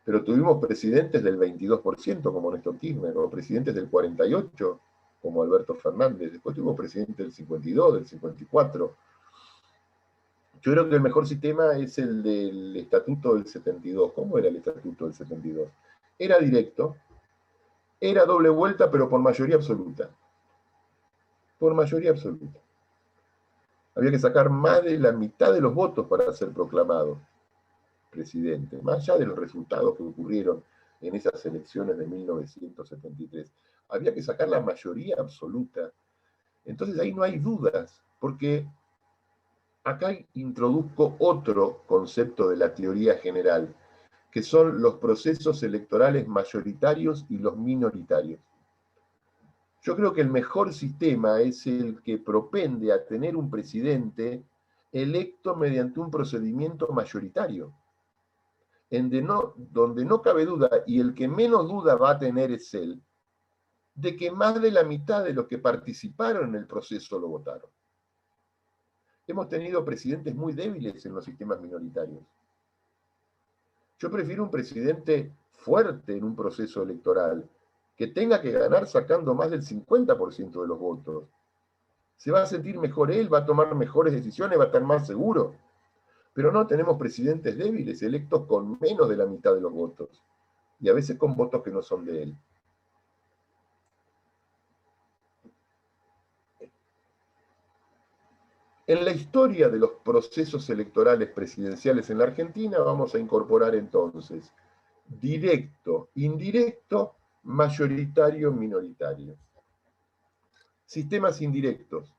pero tuvimos presidentes del 22%, como Néstor Kirchner, o presidentes del 48%, como Alberto Fernández, después tuvimos presidentes del 52, del 54. Yo creo que el mejor sistema es el del Estatuto del 72. ¿Cómo era el Estatuto del 72? Era directo, era doble vuelta, pero por mayoría absoluta. Por mayoría absoluta. Había que sacar más de la mitad de los votos para ser proclamado presidente, más allá de los resultados que ocurrieron en esas elecciones de 1973. Había que sacar la mayoría absoluta. Entonces ahí no hay dudas, porque acá introduzco otro concepto de la teoría general, que son los procesos electorales mayoritarios y los minoritarios. Yo creo que el mejor sistema es el que propende a tener un presidente electo mediante un procedimiento mayoritario, donde no cabe duda, y el que menos duda va a tener es él, de que más de la mitad de los que participaron en el proceso lo votaron. Hemos tenido presidentes muy débiles en los sistemas minoritarios. Yo prefiero un presidente fuerte en un proceso electoral, que tenga que ganar sacando más del 50% de los votos. Se va a sentir mejor él, va a tomar mejores decisiones, va a estar más seguro. Pero no tenemos presidentes débiles, electos con menos de la mitad de los votos. Y a veces con votos que no son de él. En la historia de los procesos electorales presidenciales en la Argentina vamos a incorporar entonces directo, indirecto, mayoritario, minoritario. Sistemas indirectos.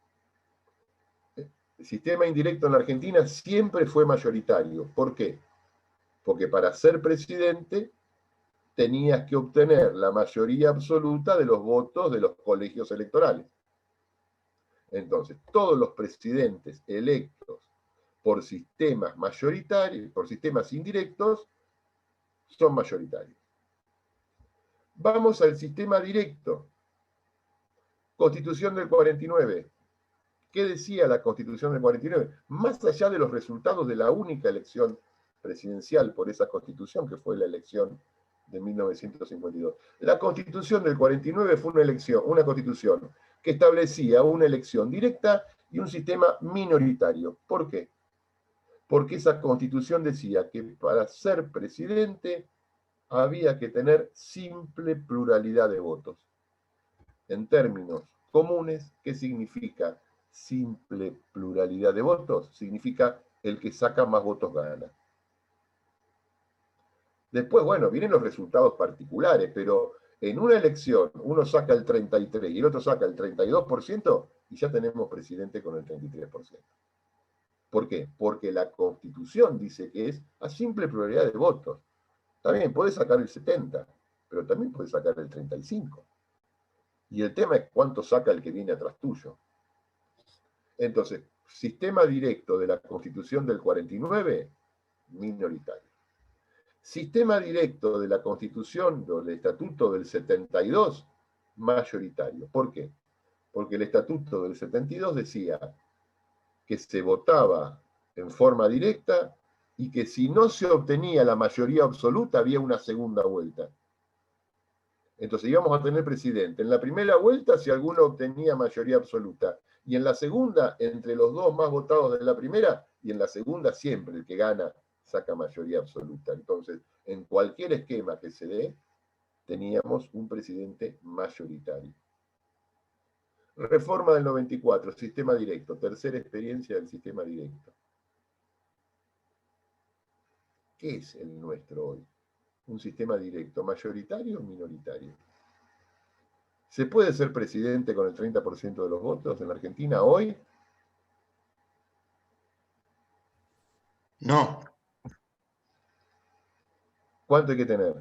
El sistema indirecto en la Argentina siempre fue mayoritario. ¿Por qué? Porque para ser presidente tenías que obtener la mayoría absoluta de los votos de los colegios electorales. Entonces, todos los presidentes electos por sistemas mayoritarios, por sistemas indirectos, son mayoritarios. Vamos al sistema directo. Constitución del 49. ¿Qué decía la Constitución del 49? Más allá de los resultados de la única elección presidencial por esa Constitución, que fue la elección de 1952. La Constitución del 49 fue una Constitución que establecía una elección directa y un sistema minoritario. ¿Por qué? Porque esa Constitución decía que para ser presidente había que tener simple pluralidad de votos. En términos comunes, ¿qué significa simple pluralidad de votos? Significa el que saca más votos gana. Después, bueno, vienen los resultados particulares, pero en una elección uno saca el 33% y el otro saca el 32% y ya tenemos presidente con el 33%. ¿Por qué? Porque la Constitución dice que es a simple pluralidad de votos. También puede sacar el 70%, pero también puede sacar el 35%. Y el tema es cuánto saca el que viene atrás tuyo. Entonces, sistema directo de la Constitución del 49, minoritario. Sistema directo de la Constitución o del Estatuto del 72, mayoritario. ¿Por qué? Porque el Estatuto del 72 decía que se votaba en forma directa y que si no se obtenía la mayoría absoluta había una segunda vuelta. Entonces íbamos a tener presidente. En la primera vuelta, si alguno obtenía mayoría absoluta, y en la segunda, entre los dos más votados de la primera, y en la segunda siempre el que gana saca mayoría absoluta. Entonces, en cualquier esquema que se dé, teníamos un presidente mayoritario. Reforma del 94, sistema directo, tercera experiencia del sistema directo. ¿Qué es el nuestro hoy? Un sistema directo, mayoritario o minoritario. ¿Se puede ser presidente con el 30% de los votos en la Argentina hoy? No. ¿Cuánto hay que tener?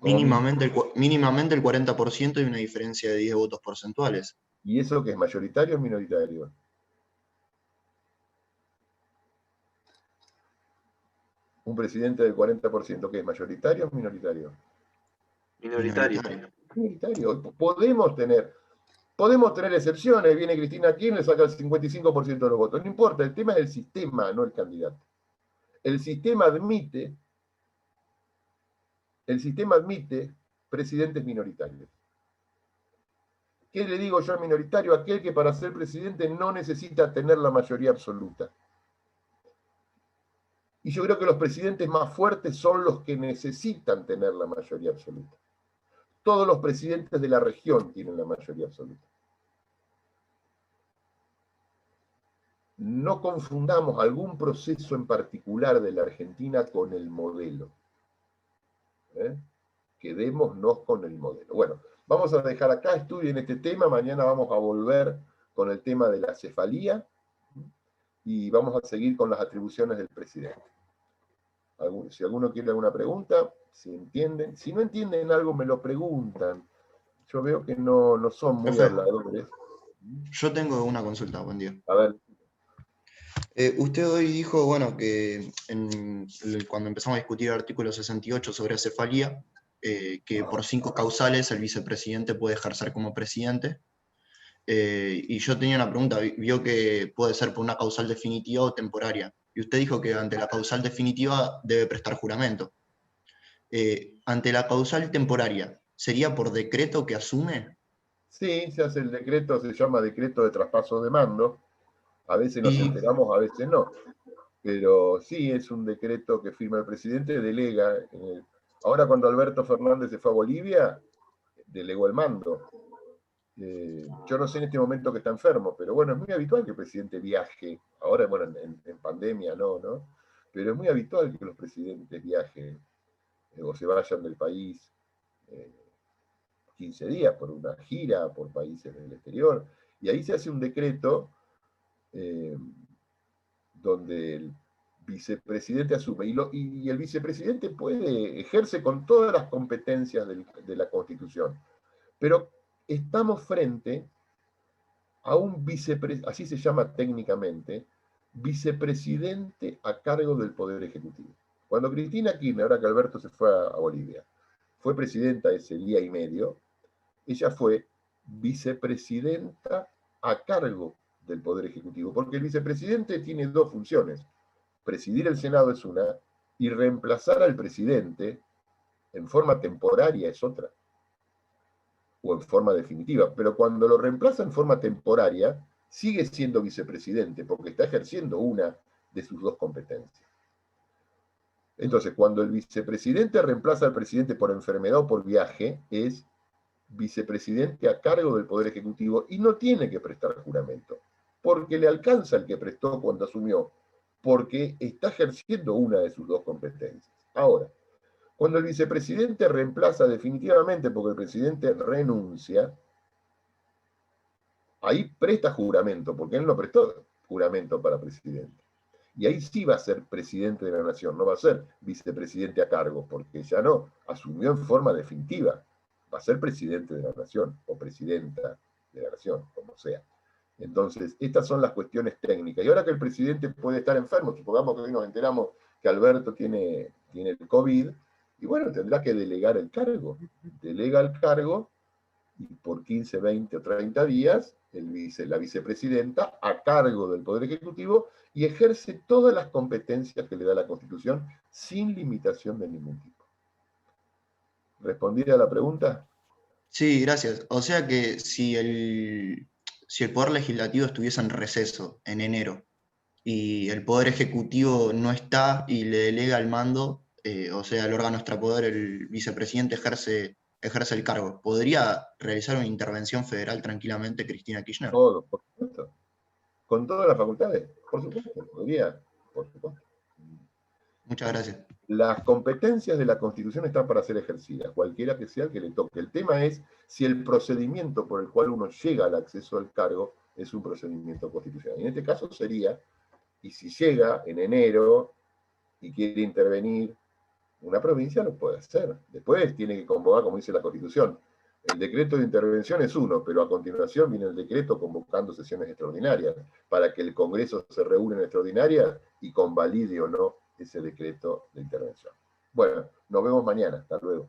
Mínimamente el 40% y una diferencia de 10 votos porcentuales. ¿Y eso qué es, mayoritario o minoritario? Un presidente del 40%, ¿qué es, mayoritario o minoritario? Minoritario. Minoritario. Podemos tener. Podemos tener excepciones, viene Cristina Kirchner, saca el 55% de los votos. No importa, el tema es el sistema, no el candidato. El sistema admite presidentes minoritarios. ¿Qué le digo yo al minoritario? Aquel que para ser presidente no necesita tener la mayoría absoluta. Y yo creo que los presidentes más fuertes son los que necesitan tener la mayoría absoluta. Todos los presidentes de la región tienen la mayoría absoluta. No confundamos algún proceso en particular de la Argentina con el modelo. Quedémonos con el modelo. Bueno, vamos a dejar acá, estudien este tema, mañana vamos a volver con el tema de la cefalía y vamos a seguir con las atribuciones del presidente. Si alguno quiere alguna pregunta, si entienden, si no entienden algo me lo preguntan. Yo veo que no son muy habladores. Yo tengo una consulta, buen día. A ver. Usted hoy dijo, bueno, que cuando empezamos a discutir el artículo 68 sobre acefalía, que por 5 causales el vicepresidente puede ejercer como presidente. Y yo tenía una pregunta, vio que puede ser por una causal definitiva o temporaria. Y usted dijo que ante la causal definitiva debe prestar juramento. Ante la causal temporaria, ¿sería por decreto que asume? Sí, se hace el decreto, se llama decreto de traspaso de mando. A veces nos enteramos, a veces no. Pero sí, es un decreto que firma el presidente, delega. Ahora cuando Alberto Fernández se fue a Bolivia, delegó el mando. Yo no sé en este momento que está enfermo, pero bueno, es muy habitual que el presidente viaje. Ahora, bueno, en pandemia no, ¿no? Pero es muy habitual que los presidentes viajen o se vayan del país 15 días por una gira por países del exterior. Y ahí se hace un decreto donde el vicepresidente asume. Y el vicepresidente ejerce con todas las competencias de la Constitución. Pero estamos frente a un vicepresidente, así se llama técnicamente, vicepresidente a cargo del Poder Ejecutivo. Cuando Cristina Kirchner, ahora que Alberto se fue a Bolivia, fue presidenta ese día y medio, ella fue vicepresidenta a cargo del Poder Ejecutivo, porque el vicepresidente tiene dos funciones. Presidir el Senado es una, y reemplazar al presidente en forma temporaria es otra, o en forma definitiva. Pero cuando lo reemplaza en forma temporaria, sigue siendo vicepresidente, porque está ejerciendo una de sus dos competencias. Entonces, cuando el vicepresidente reemplaza al presidente por enfermedad o por viaje, es vicepresidente a cargo del Poder Ejecutivo y no tiene que prestar juramento, porque le alcanza el que prestó cuando asumió, porque está ejerciendo una de sus dos competencias. Ahora, cuando el vicepresidente reemplaza definitivamente porque el presidente renuncia, ahí presta juramento, porque él no prestó juramento para presidente. Y ahí sí va a ser presidente de la nación, no va a ser vicepresidente a cargo, porque ya no, asumió en forma definitiva. Va a ser presidente de la nación, o presidenta de la nación, como sea. Entonces, estas son las cuestiones técnicas. Y ahora que el presidente puede estar enfermo, supongamos que hoy nos enteramos que Alberto tiene el COVID, y bueno, tendrá que delegar el cargo. Delega el cargo y por 15, 20 o 30 días la vicepresidenta a cargo del Poder Ejecutivo y ejerce todas las competencias que le da la Constitución sin limitación de ningún tipo. ¿Respondí a la pregunta? Sí, gracias. O sea que si el Poder Legislativo estuviese en receso en enero y el Poder Ejecutivo no está y le delega el mando, o sea, el órgano extrapoder, el vicepresidente ejerce el cargo, ¿podría realizar una intervención federal tranquilamente Cristina Kirchner? Todo, por supuesto. Con todas las facultades, por supuesto, podría, por supuesto. Muchas gracias. Las competencias de la Constitución están para ser ejercidas, cualquiera que sea el que le toque. El tema es si el procedimiento por el cual uno llega al acceso al cargo es un procedimiento constitucional. Y en este caso sería, y si llega en enero y quiere intervenir una provincia, lo puede hacer. Después tiene que convocar, como dice la Constitución. El decreto de intervención es uno, pero a continuación viene el decreto convocando sesiones extraordinarias para que el Congreso se reúna en extraordinaria y convalide o no ese decreto de intervención. Bueno, nos vemos mañana. Hasta luego.